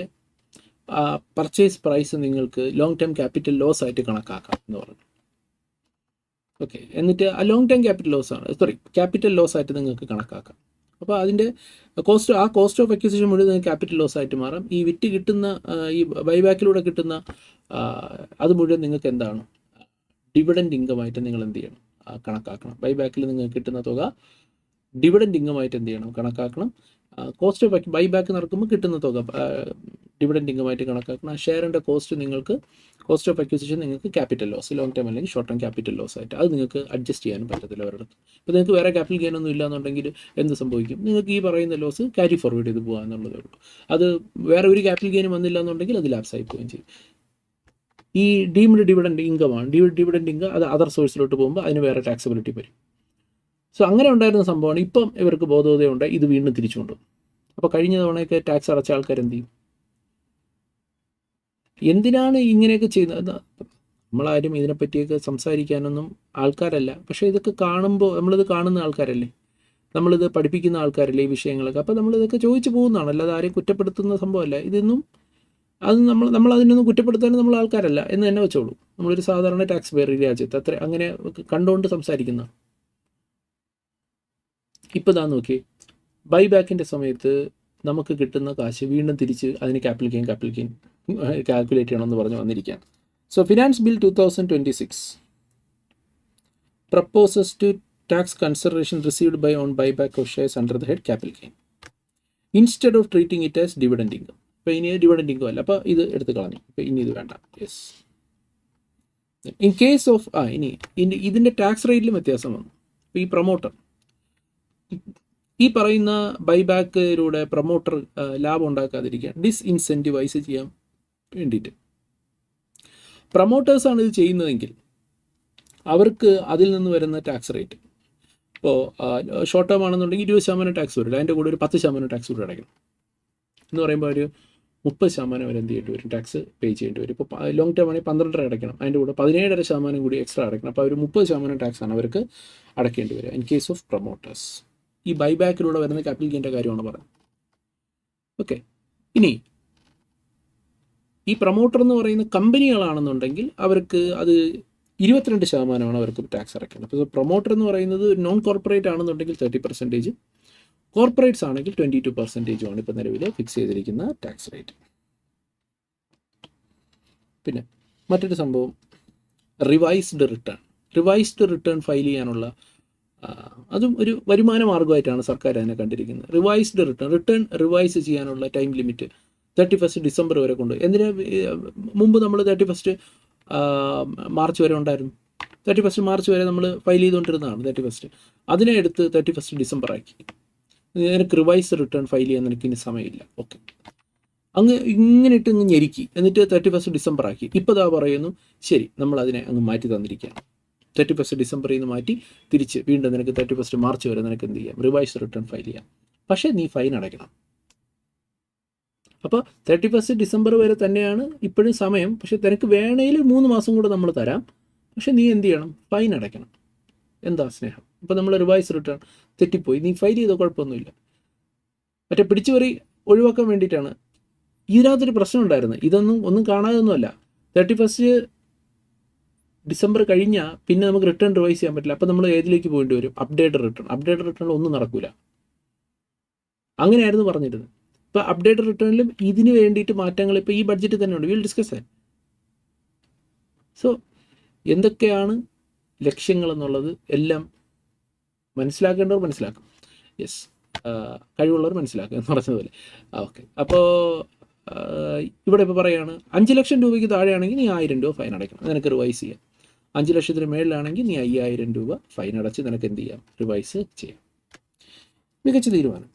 പർച്ചേസ് പ്രൈസ് നിങ്ങൾക്ക് ലോങ് ടേം ക്യാപിറ്റൽ ലോസ് ആയിട്ട് കണക്കാക്കാം എന്ന് പറഞ്ഞു. ഓക്കെ, എന്നിട്ട് ആ ലോങ് ടേം ക്യാപിറ്റൽ ലോസ് ആയിട്ട് നിങ്ങൾക്ക് കണക്കാക്കാം. അപ്പോൾ അതിൻ്റെ കോസ്റ്റ് ഓഫ് അക്വിസിഷൻ മുഴുവൻ നിങ്ങൾക്ക് ക്യാപിറ്റൽ ലോസ് ആയിട്ട് മാറാം. ഈ വിറ്റ് കിട്ടുന്ന ഈ ബൈബാക്കിലൂടെ കിട്ടുന്ന അത് മുഴുവൻ നിങ്ങൾക്ക് എന്താണ് ഡിവിഡൻഡ് ഇൻകമായിട്ട് നിങ്ങൾ എന്ത് ചെയ്യണം? കണക്കാക്കണം. ബൈബാക്കിൽ നിങ്ങൾക്ക് കിട്ടുന്ന തുക ഡിവിഡൻഡ് ഇൻകമായിട്ട് എന്ത് ചെയ്യണം? കണക്കാക്കണം. കോസ്റ്റ് ഓഫ് ബൈബാക്ക് നടക്കുമ്പോൾ കിട്ടുന്ന തുക ഡിവിഡൻഡ് ഇൻകമായിട്ട് കണക്കാക്കണം. ആ ഷെയറിൻ്റെ കോസ്റ്റ് ഓഫ് അക്വിസിഷൻ നിങ്ങൾക്ക് ക്യാപിറ്റൽ ലോസ്, ലോങ് ടൈം അല്ലെങ്കിൽ ഷോർട്ട് ടൈം ക്യാപിറ്റൽ ലോസ് ആയിട്ട് അത് നിങ്ങൾക്ക് അഡ്ജസ്റ്റ് ചെയ്യാനും പറ്റത്തില്ല അവരുടെ. ഇപ്പോൾ നിങ്ങൾക്ക് വേറെ ക്യാപിറ്റൽ ഗെയിൻ ഒന്നും ഇല്ലാന്നുണ്ടെങ്കിൽ എന്ത് സംഭവിക്കും? നിങ്ങൾക്ക് ഈ പറയുന്ന ലോസ് ക്യാരി ഫോർവേഡ് ചെയ്ത് പോകുക എന്നുള്ളതേ ഉള്ളൂ. അത് വേറെ ഒരു ക്യാപിറ്റൽ ഗെയിനും വന്നില്ല എന്നുണ്ടെങ്കിൽ അത് ലാപ്സ് ആയി പോവുകയും ചെയ്യും. ഈ ഡീംഡ് ഡിവിഡൻഡ് ഇൻകമാണ്. ഡിവിഡൻഡ് ഇൻകം അത് അതർ സോഴ്സിലോട്ട് പോകുമ്പോൾ അതിന് വേറെ ടാക്സബിലിറ്റി വരും. സോ അങ്ങനെ ഉണ്ടായിരുന്ന സംഭവമാണ്. ഇപ്പം ഇവർക്ക് ബോധോദയമുണ്ട്, ഇത് വീണ്ടും തിരിച്ചുകൊണ്ടു. അപ്പോൾ കഴിഞ്ഞ തവണയൊക്കെ ടാക്സ് അടച്ച ആൾക്കാർ എന്ത് ചെയ്യും? എന്തിനാണ് ഇങ്ങനെയൊക്കെ ചെയ്യുന്നത്? നമ്മളാരും ഇതിനെപ്പറ്റിയൊക്കെ സംസാരിക്കാനൊന്നും ആൾക്കാരല്ല. പക്ഷേ ഇതൊക്കെ കാണുമ്പോൾ നമ്മളിത് കാണുന്ന ആൾക്കാരല്ലേ, നമ്മളിത് പഠിപ്പിക്കുന്ന ആൾക്കാരല്ലേ ഈ വിഷയങ്ങളൊക്കെ. അപ്പോൾ നമ്മളിതൊക്കെ ചോദിച്ചു പോകുന്നതാണ്, അല്ലാതെ ആരെയും കുറ്റപ്പെടുത്തുന്ന സംഭവമല്ല ഇതൊന്നും. അത് നമ്മൾ അതിനൊന്നും കുറ്റപ്പെടുത്താനും നമ്മൾ ആൾക്കാരല്ല എന്ന് തന്നെ വെച്ചോളൂ. നമ്മളൊരു സാധാരണ ടാക്സ് പേയർ ഈ രാജ്യത്ത് അത്ര അങ്ങനെ കണ്ടുകൊണ്ട് സംസാരിക്കുന്ന. ഇപ്പോൾ ഇതാ നോക്കി, ബൈബാക്കിൻ്റെ സമയത്ത് നമുക്ക് കിട്ടുന്ന കാശ് വീണ്ടും തിരിച്ച് അതിന് ക്യാപിറ്റൽ ഗെയിൻ കാൽക്കുലേറ്റ് ചെയ്യണമെന്ന് പറഞ്ഞ് വന്നിരിക്കുകയാണ്. So finance bill 2026 proposes to tax consideration received by on buyback of shares under the head capital gain instead of treating it as dividend income. അപ്പോൾ ഇനി ഡിവിഡൻഡ് ഇൻകം അല്ല, അപ്പോൾ ഇത് എടുത്ത് കളഞ്ഞു. അപ്പോൾ ഇനി ഇത് വേണ്ട. യെസ്, ഇൻ കേസ് ഓഫ് ഇനി ഇതിൻ്റെ ടാക്സ് റേറ്റിലും വ്യത്യാസം വന്നു. അപ്പോൾ ഈ പ്രൊമോട്ടർ ഈ പറയുന്ന ബൈബാക്കിലൂടെ പ്രൊമോട്ടർ ലാഭം ഉണ്ടാക്കാതിരിക്കുക, ഡിസ്ഇൻസെൻറ്റിവൈസ് ചെയ്യാൻ വേണ്ടിയിട്ട് പ്രൊമോട്ടേഴ്സാണ് ഇത് ചെയ്യുന്നതെങ്കിൽ അവർക്ക് അതിൽ നിന്ന് വരുന്ന ടാക്സ് റേറ്റ് ഇപ്പോൾ ഷോർട്ട് ടേം ആണെന്നുണ്ടെങ്കിൽ 20% ടാക്സ് വരില്ല, അതിൻ്റെ കൂടെ ഒരു 10% ടാക്സ് കൂടെ അടയ്ക്കണം എന്ന് പറയുമ്പോൾ ഒരു 30% വരെ എന്ത് ചെയ്യേണ്ടി വരും, ടാക്സ് പേ ചെയ്യേണ്ടി വരും. ഇപ്പോൾ ലോങ് ടേം ആണെങ്കിൽ 12.5 അടയ്ക്കണം, അതിൻ്റെ കൂടെ 17.5% കൂടി എക്സ്ട്രാ അടയ്ക്കണം. അപ്പോൾ ഒരു 30% ടാക്സാണ് അവർക്ക് അടയ്ക്കേണ്ടി വരിക ഇൻ കേസ് ഓഫ് പ്രൊമോട്ടേഴ്സ്. ഈ ബൈബാക്കിലൂടെ വരുന്ന ക്യാപിറ്റൽ ഗെയിൻ്റെ കാര്യമാണ് പറയുന്നത്. ഓക്കെ, ഇനി ഈ പ്രൊമോട്ടർ എന്ന് പറയുന്ന കമ്പനികളാണെന്നുണ്ടെങ്കിൽ അവർക്ക് അത് 22% അവർക്ക് ടാക്സ് അടയ്ക്കേണ്ടത്. അപ്പോൾ പ്രൊമോട്ടർ എന്ന് പറയുന്നത് നോൺ കോർപ്പറേറ്റ് ആണെന്നുണ്ടെങ്കിൽ 30%, കോർപ്പറേറ്റ്സ് ആണെങ്കിൽ 22% ഇപ്പോൾ നിലവിൽ ഫിക്സ് ചെയ്തിരിക്കുന്ന ടാക്സ് റേറ്റ്. പിന്നെ മറ്റൊരു സംഭവം റിവൈസ്ഡ് റിട്ടേൺ ഫയൽ ചെയ്യാനുള്ള അതും ഒരു വരുമാന മാർഗമായിട്ടാണ് സർക്കാർ അതിനെ കണ്ടിരിക്കുന്നത്. റിവൈസ്ഡ് റിട്ടേൺ റിവൈസ് ചെയ്യാനുള്ള ടൈം ലിമിറ്റ് 31 ഡിസംബർ വരെ കൊണ്ട്. എന്തിനാ മുമ്പ് നമ്മൾ 31 മാർച്ച് വരെ ഉണ്ടായിരുന്നു. 31 മാർച്ച് വരെ നമ്മൾ ഫയൽ ചെയ്തുകൊണ്ടിരുന്നതാണ് 31. അതിനെ എടുത്ത് 31 ഡിസംബർ ആക്കി. നിനക്ക് റിവൈസ് റിട്ടേൺ ഫയൽ ചെയ്യാൻ നിനക്ക് ഇനി സമയമില്ല. ഓക്കെ, ഇങ്ങനെ ഇട്ട് ഞെരുക്കി, എന്നിട്ട് 31 ഡിസംബർ ആക്കി. ഇപ്പോൾ ഇതാ പറയുന്നു, ശരി നമ്മൾ അതിനെ അങ്ങ് മാറ്റി തന്നിരിക്കുകയാണ്. 31 ഡിസംബറിൽ നിന്ന് മാറ്റി തിരിച്ച് വീണ്ടും നിനക്ക് 31 മാർച്ച് വരെ നിനക്ക് എന്ത് ചെയ്യാം, റിവൈസ് റിട്ടേൺ ഫയൽ ചെയ്യാം. പക്ഷേ നീ ഫൈൻ അടയ്ക്കണം. അപ്പോൾ 31 ഡിസംബർ വരെ തന്നെയാണ് ഇപ്പോഴും സമയം. പക്ഷേ നിനക്ക് വേണേൽ 3 മാസം കൂടെ നമ്മൾ തരാം. പക്ഷേ നീ എന്ത് ചെയ്യണം, ഫൈൻ അടയ്ക്കണം. എന്താ സ്നേഹം. ഇപ്പോൾ നമ്മൾ റിവൈസ് റിട്ടേൺ തെറ്റിപ്പോയി, നീ ഫയൽ ചെയ്തോ, കുഴപ്പമൊന്നുമില്ല. മറ്റേ പിടിച്ചുപറി ഒഴിവാക്കാൻ വേണ്ടിയിട്ടാണ്. ഇതിനകത്തൊരു പ്രശ്നം ഉണ്ടായിരുന്നു. ഒന്നും കാണാതൊന്നുമല്ല. 31 ഡിസംബർ കഴിഞ്ഞാൽ പിന്നെ നമുക്ക് റിട്ടേൺ റിവൈസ് ചെയ്യാൻ പറ്റില്ല. അപ്പോൾ നമ്മൾ ഏതിലേക്ക് പോകേണ്ടി വരും, അപ്ഡേറ്റഡ് റിട്ടേണിൽ ഒന്നും നടക്കില്ല. അങ്ങനെയായിരുന്നു പറഞ്ഞിരുന്നത്. ഇപ്പോൾ അപ്ഡേറ്റഡ് റിട്ടേണിലും ഇതിന് വേണ്ടിയിട്ട് മാറ്റങ്ങൾ ഇപ്പോൾ ഈ ബഡ്ജറ്റ് തന്നെ ഉണ്ട്. Will discuss that. സോ എന്തൊക്കെയാണ് ലക്ഷ്യങ്ങളെന്നുള്ളത് എല്ലാം മനസ്സിലാക്കേണ്ടവർ മനസ്സിലാക്കും. യെസ്, കഴിവുള്ളവർ മനസ്സിലാക്കുക എന്ന് പറഞ്ഞതുപോലെ. ഓക്കെ, അപ്പോൾ ഇവിടെ ഇപ്പോൾ പറയുകയാണ് 5 ലക്ഷം രൂപയ്ക്ക് താഴെയാണെങ്കിൽ നീ 1000 രൂപ ഫൈൻ അടയ്ക്കണം, നിനക്ക് റിവൈസ് ചെയ്യാം. 5 ലക്ഷത്തിന് മേളിലാണെങ്കിൽ നീ 5000 രൂപ ഫൈൻ അടച്ച് നിനക്ക് എന്ത് ചെയ്യാം, റിവൈസ് ചെയ്യാം. മികച്ച തീരുമാനം.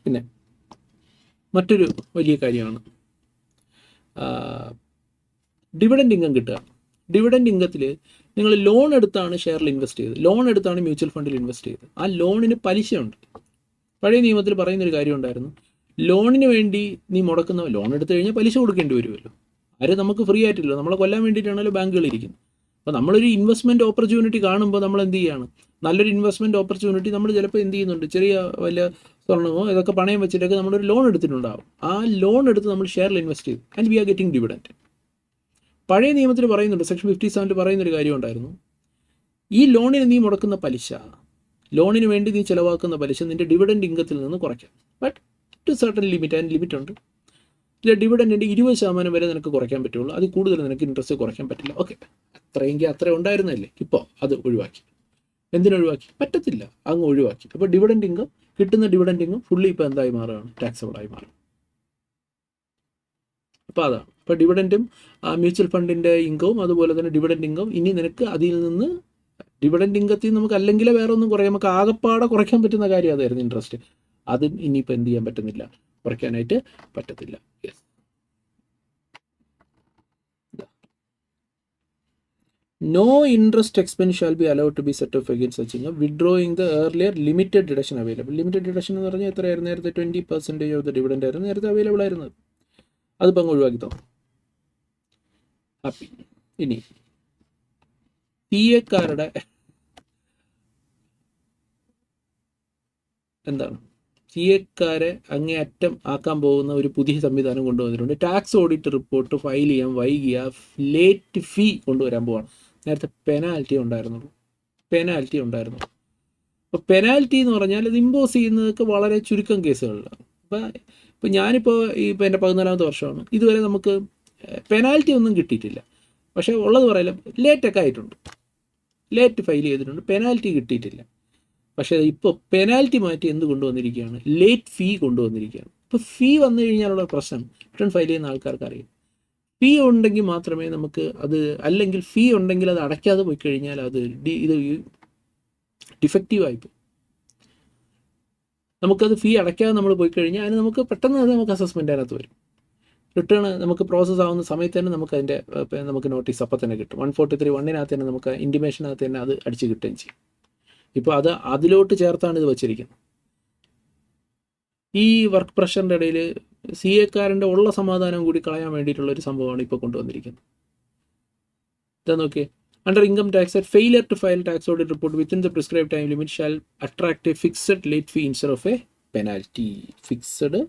പിന്നെ മറ്റൊരു വലിയ കാര്യമാണ് ഡിവിഡൻഡ് ഇൻകം കിട്ടുക. ഡിവിഡൻഡ് ഇൻകത്തിൽ നിങ്ങൾ ലോൺ എടുത്താണ് ഷെയറിൽ ഇൻവെസ്റ്റ് ചെയ്തത്, ലോൺ എടുത്താണ് മ്യൂച്വൽ ഫണ്ടിൽ ഇൻവെസ്റ്റ് ചെയ്തത്. ആ ലോണിന് പലിശയുണ്ട്. പഴയ നിയമത്തിൽ പറയുന്നൊരു കാര്യം ഉണ്ടായിരുന്നു, ലോണിന് വേണ്ടി നീ മുടക്കുന്ന, ലോൺ എടുത്തു കഴിഞ്ഞാൽ പലിശ കൊടുക്കേണ്ടി വരുമല്ലോ. ആരും നമുക്ക് ഫ്രീ ആയിട്ടില്ല, നമ്മളെ കൊല്ലാൻ വേണ്ടിയിട്ടാണല്ലോ ബാങ്കുകൾ ഇരിക്കുന്നത്. അപ്പോൾ നമ്മളൊരു ഇൻവെസ്റ്റ്മെൻറ്റ് ഓപ്പർച്യൂണിറ്റി കാണുമ്പോൾ നമ്മൾ എന്ത് ചെയ്യുകയാണ്, നല്ലൊരു ഇൻവെസ്റ്റ്മെൻറ്റ് ഓപ്പർച്യൂണിറ്റി നമ്മൾ ചിലപ്പോൾ എന്ത് ചെയ്യുന്നുണ്ട്, ചെറിയ വല്ല സ്വർണ്ണമോ ഇതൊക്കെ പണയം വെച്ചിട്ടൊക്കെ നമ്മളൊരു ലോൺ എടുത്തിട്ടുണ്ടാവും. ആ ലോൺ എടുത്ത് നമ്മൾ ഷെയറിൽ ഇൻവെസ്റ്റ് ചെയ്തു, and we are getting dividend. പഴയ നിയമത്തിൽ പറയുന്നുണ്ട്, സെക്ഷൻ 57 പറയുന്നൊരു കാര്യം ഉണ്ടായിരുന്നു, ഈ ലോണിന് നീ മുടക്കുന്ന പലിശ, ലോണിന് വേണ്ടി നീ ചിലവാക്കുന്ന പലിശ നിൻ്റെ ഡിവിഡൻഡ് ഇൻകത്തിൽ നിന്ന് കുറയ്ക്കാം. ബട്ട് ടു സർട്ടൻ ലിമിറ്റ്, അതിന് ലിമിറ്റ് ഉണ്ട്. ഇതിൽ ഡിവിഡൻറ്റിൻ്റെ 20% വരെ നിനക്ക് കുറയ്ക്കാൻ പറ്റുള്ളൂ, അതിൽ കൂടുതൽ നിനക്ക് ഇൻട്രസ്റ്റ് കുറയ്ക്കാൻ പറ്റില്ല. ഓക്കെ, അത്രയെങ്കിൽ അത്ര ഉണ്ടായിരുന്നല്ലേ, ഇപ്പോൾ അത് ഒഴിവാക്കി. എന്തിനൊഴിവാക്കി, പറ്റത്തില്ല, അങ്ങ് ഒഴിവാക്കി. അപ്പോൾ ഡിവിഡൻഡ് ഇൻകം, കിട്ടുന്ന ഡിവിഡൻഡ് ഇൻകം ഫുള്ളി ഇപ്പോൾ എന്തായി മാറുകയാണ്, ടാക്സബിളായി മാറും. അപ്പോൾ അതാണ്. ഇപ്പോൾ ഡിവിഡൻറ്റും മ്യൂച്വൽ ഫണ്ടിൻ്റെ ഇൻകവും അതുപോലെ തന്നെ ഡിവിഡൻഡ് ഇൻകം, ഇനി നിനക്ക് അതിൽ നിന്ന് ഡിവിഡൻഡ് ഇൻകത്തിൽ നമുക്ക് അല്ലെങ്കിൽ വേറെ ഒന്നും കുറയാം, നമുക്ക് ആകെപ്പാടെ കുറയ്ക്കാൻ പറ്റുന്ന കാര്യം അതായിരുന്നു ഇൻട്രസ്റ്റ്. അതും ഇനിയിപ്പോൾ എന്ത് ചെയ്യാൻ പറ്റുന്നില്ല, കുറയ്ക്കാനായിട്ട് പറ്റത്തില്ല. Yes, no interest expense shall be allowed to be set off against such income, withdrawing the earlier limited deduction available. Limited deduction എന്ന് പറഞ്ഞാൽ എത്രയായിരുന്നു, നേരത്തെ 20% ഓഫ് ദ ഡിവിഡൻഡ് ആയിരുന്നു നേരത്തെ അവൈലബിൾ ആയിരുന്നത്. അതിപ്പോൾ അങ്ങ് ഒഴിവാക്കി തന്നു. ഹാപ്പി. ഇനി CA-ക്കാരുടെ എന്താണ്, CA-ക്കാരെ അങ്ങേയറ്റം ആക്കാൻ പോകുന്ന ഒരു പുതിയ സംവിധാനം കൊണ്ടുവന്നിട്ടുണ്ട്. ടാക്സ് ഓഡിറ്റ് റിപ്പോർട്ട് ഫയൽ ചെയ്യാൻ വൈകിയ ലേറ്റ് ഫീ കൊണ്ടുവരാൻ പോവാണ്. നേരത്തെ പെനാൽറ്റി ഉണ്ടായിരുന്നുള്ളൂ. അപ്പോൾ പെനാൽറ്റി എന്ന് പറഞ്ഞാൽ ഇത് ഇമ്പോസ് ചെയ്യുന്നതൊക്കെ വളരെ ചുരുക്കം കേസുകളിലാണ്. ഇപ്പോൾ ഞാനിപ്പോൾ എൻ്റെ 14ാമത്തെ വർഷമാണ്, ഇതുവരെ നമുക്ക് പെനാൽറ്റി ഒന്നും കിട്ടിയിട്ടില്ല. പക്ഷേ ഉള്ളത് പറയില്ല, ലേറ്റൊക്കെ ആയിട്ടുണ്ട്, ലേറ്റ് ഫയൽ ചെയ്തിട്ടുണ്ട്, പെനാൽറ്റി കിട്ടിയിട്ടില്ല. പക്ഷേ ഇപ്പോൾ പെനാൽറ്റി മാറ്റി എന്ത് കൊണ്ടുവന്നിരിക്കുകയാണ്, ലേറ്റ് ഫീ കൊണ്ടുവന്നിരിക്കുകയാണ്. ഇപ്പോൾ ഫീ വന്നു കഴിഞ്ഞാലുള്ള പ്രശ്നം റിട്ടേൺ ഫയൽ ചെയ്യുന്ന ആൾക്കാർക്ക് അറിയാം. ഫീ ഉണ്ടെങ്കിൽ മാത്രമേ നമുക്ക് അത്, അല്ലെങ്കിൽ ഫീ ഉണ്ടെങ്കിൽ അത് അടയ്ക്കാതെ പോയി കഴിഞ്ഞാൽ അത് ഇത് ഡിഫക്റ്റീവായിപ്പോയി. നമുക്കത് ഫീ അടയ്ക്കാതെ നമ്മൾ പോയി കഴിഞ്ഞാൽ അതിന് നമുക്ക് പെട്ടെന്ന് അത് നമുക്ക് അസസ്മെൻ്റ് അതിനകത്ത് വരും. റിട്ടേൺ നമുക്ക് പ്രോസസ്സ് ആവുന്ന സമയത്ത് തന്നെ നമുക്ക് അതിൻ്റെ നമുക്ക് നോട്ടീസ് അപ്പം തന്നെ കിട്ടും. 143(1) തന്നെ നമുക്ക് ഇൻറ്റിമേഷനകത്ത് തന്നെ അത് അടിച്ച് കിട്ടുകയും ചെയ്യും. ഇപ്പോൾ അത് അതിലോട്ട് ചേർത്താണ് ഇത് വച്ചിരിക്കുന്നത്. ഈ വർക്ക് പ്രഷറിൻ്റെ ഇടയിൽ CA-കാരൻ്റെ ഉള്ള സമാധാനം കൂടി കളയാൻ വേണ്ടിയിട്ടുള്ള ഒരു സംഭവമാണ് ഇപ്പോൾ കൊണ്ടുവന്നിരിക്കുന്നത്. ഇതാ നോക്കിയേ, under income tax act failure to file tax audit report within the prescribe time limit shall attract a fixed late fee instead of a penalty. Fixed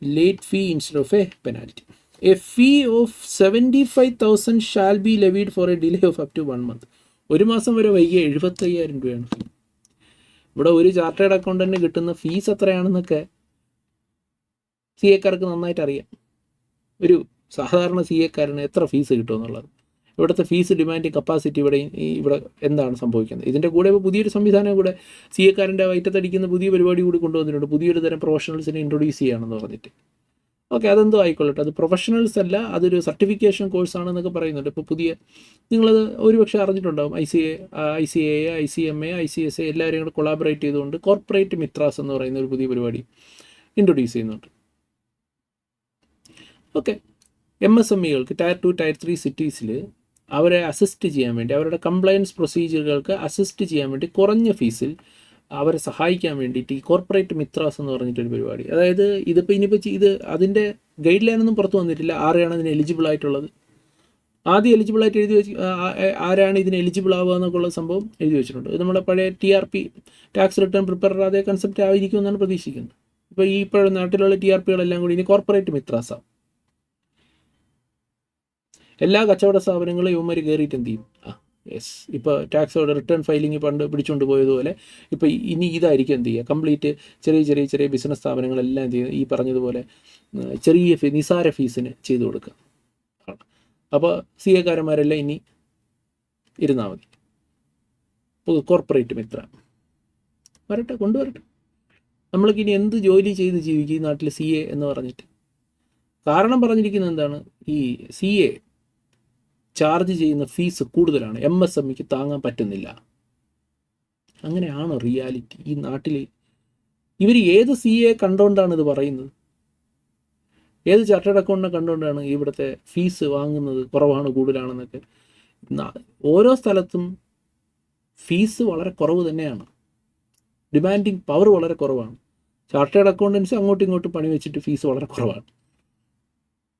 late fee instead of a penalty. A fee of 75,000 shall be levied for a delay of up to 1 month. ഒരു മാസം വരെ വൈകിയ 75,000 രൂപയാണ് ഫീ. ഇവിടെ ഒരു chartered അക്കൗണ്ടന്റിന് കിട്ടുന്ന fees എത്രയാണെന്നൊക്കെ CA-കാർക്ക് നന്നായിട്ട് അറിയാം. ഒരു സാധാരണ CA-കാരന് എത്ര ഫീസ് കിട്ടുമെന്നുള്ളത്, ഇവിടുത്തെ ഫീസ് ഡിമാൻഡിങ് കപ്പാസിറ്റി ഇവിടെ എന്താണ് സംഭവിക്കുന്നത്. ഇതിൻ്റെ കൂടെ ഇപ്പോൾ പുതിയൊരു സംവിധാനം കൂടെ CA-കാരൻ്റെ വയറ്റത്തടിക്കുന്ന പുതിയ പരിപാടി കൂടി കൊണ്ടുവന്നിട്ടുണ്ട്. പുതിയൊരു തരം പ്രൊഫഷണൽസിനെ ഇൻട്രൊഡ്യൂസ് ചെയ്യുകയാണെന്ന് പറഞ്ഞിട്ട്. ഓക്കെ, അതെന്തോ ആയിക്കൊള്ളട്ടെ, അത് പ്രൊഫഷണൽസ് അല്ല, അതൊരു സർട്ടിഫിക്കേഷൻ കോഴ്സാണെന്നൊക്കെ പറയുന്നുണ്ട്. ഇപ്പോൾ പുതിയ നിങ്ങളത് ഒരുപക്ഷെ അറിഞ്ഞിട്ടുണ്ടാകും. ICAI, ICMA, ICSA എല്ലാവരെയും കൂടെ കൊളാബറേറ്റ് ചെയ്തുകൊണ്ട് കോർപ്പറേറ്റ് മിത്രാസ് എന്ന് പറയുന്ന ഒരു പുതിയ പരിപാടി ഇൻട്രൊഡ്യൂസ് ചെയ്യുന്നുണ്ട്. ഓക്കെ, MSMEകൾക്ക് ടയർ 2, ടയർ 3 സിറ്റീസിൽ അവരെ അസിസ്റ്റ് ചെയ്യാൻ വേണ്ടി, അവരുടെ കംപ്ലയൻസ് പ്രൊസീജിയറുകൾക്ക് അസിസ്റ്റ് ചെയ്യാൻ വേണ്ടി കുറഞ്ഞ ഫീസിൽ അവരെ സഹായിക്കാൻ വേണ്ടിയിട്ട് ഈ കോർപ്പറേറ്റ് മിത്രാസ് എന്ന് പറഞ്ഞിട്ടൊരു പരിപാടി. അതായത് ഇനിയിപ്പോൾ ഇത് അതിൻ്റെ ഗൈഡ് ലൈനൊന്നും പുറത്തു വന്നിട്ടില്ല. ആരെയാണ് ഇതിന് എലിജിബിൾ ആയിട്ടുള്ളത്, ആദ്യം എലിജിബിളായിട്ട് എഴുതി വെച്ച് ആരാണ് ഇതിന് എലിജിബിൾ ആവുക എന്നൊക്കെയുള്ള സംഭവം എഴുതി വെച്ചിട്ടുണ്ട്. ഇത് നമ്മുടെ പഴയ TRP ടാക്സ് റിട്ടേൺ പ്രിപ്പയർ അതേ കൺസെപ്റ്റ് ആയിരിക്കുമെന്നാണ് പ്രതീക്ഷിക്കുന്നത്. ഇപ്പോൾ ഈ ഇപ്പോഴും നാട്ടിലുള്ള TRPകളെല്ലാം കൂടി ഇനി കോർപ്പറേറ്റ് മിത്രാസാവും. എല്ലാ കച്ചവട സ്ഥാപനങ്ങളും ഇവന്മാർ കയറിയിട്ട് എന്ത് ചെയ്യും? യെസ്, ഇപ്പോൾ ടാക്സ് റിട്ടേൺ ഫയലിംഗ് പണ്ട് പിടിച്ചുകൊണ്ട് പോയതുപോലെ ഇപ്പോൾ ഇനി ഇതായിരിക്കും എന്ത് ചെയ്യുക, കംപ്ലീറ്റ് ചെറിയ ബിസിനസ് സ്ഥാപനങ്ങളെല്ലാം എന്ത് ചെയ്യുക, ഈ പറഞ്ഞതുപോലെ ചെറിയ നിസാര ഫീസിന് ചെയ്തു കൊടുക്കുക. അപ്പോൾ CA-കാരന്മാരെല്ലാം ഇനി ഇരുന്നാൽ മതി. കോർപ്പറേറ്റ് മിത്ര കൊണ്ടുവരട്ടെ. നമ്മൾക്കിനി എന്ത് ജോലി ചെയ്ത് ജീവിക്കും ഈ നാട്ടിൽ CA എന്ന് പറഞ്ഞിട്ട്? കാരണം പറഞ്ഞിരിക്കുന്നത് എന്താണ്, ഈ CA ചാർജ് ചെയ്യുന്ന ഫീസ് കൂടുതലാണ്, MSMEക്ക് താങ്ങാൻ പറ്റുന്നില്ല. അങ്ങനെയാണോ റിയാലിറ്റി ഈ നാട്ടിൽ? ഇവർ ഏത് CA കണ്ടുകൊണ്ടാണ് ഇത് പറയുന്നത്? ഏത് ചാർട്ടേഡ് അക്കൗണ്ടിനെ കണ്ടുകൊണ്ടാണ് ഇവിടുത്തെ ഫീസ് വാങ്ങുന്നത് കുറവാണ് കൂടുതലാണെന്നൊക്കെ? ഓരോ സ്ഥലത്തും ഫീസ് വളരെ കുറവ് തന്നെയാണ്, ഡിമാൻഡിങ് പവർ വളരെ കുറവാണ്. ചാർട്ടേഡ് അക്കൗണ്ടൻസ് അങ്ങോട്ടും ഇങ്ങോട്ടും പണി വെച്ചിട്ട് ഫീസ് വളരെ കുറവാണ്.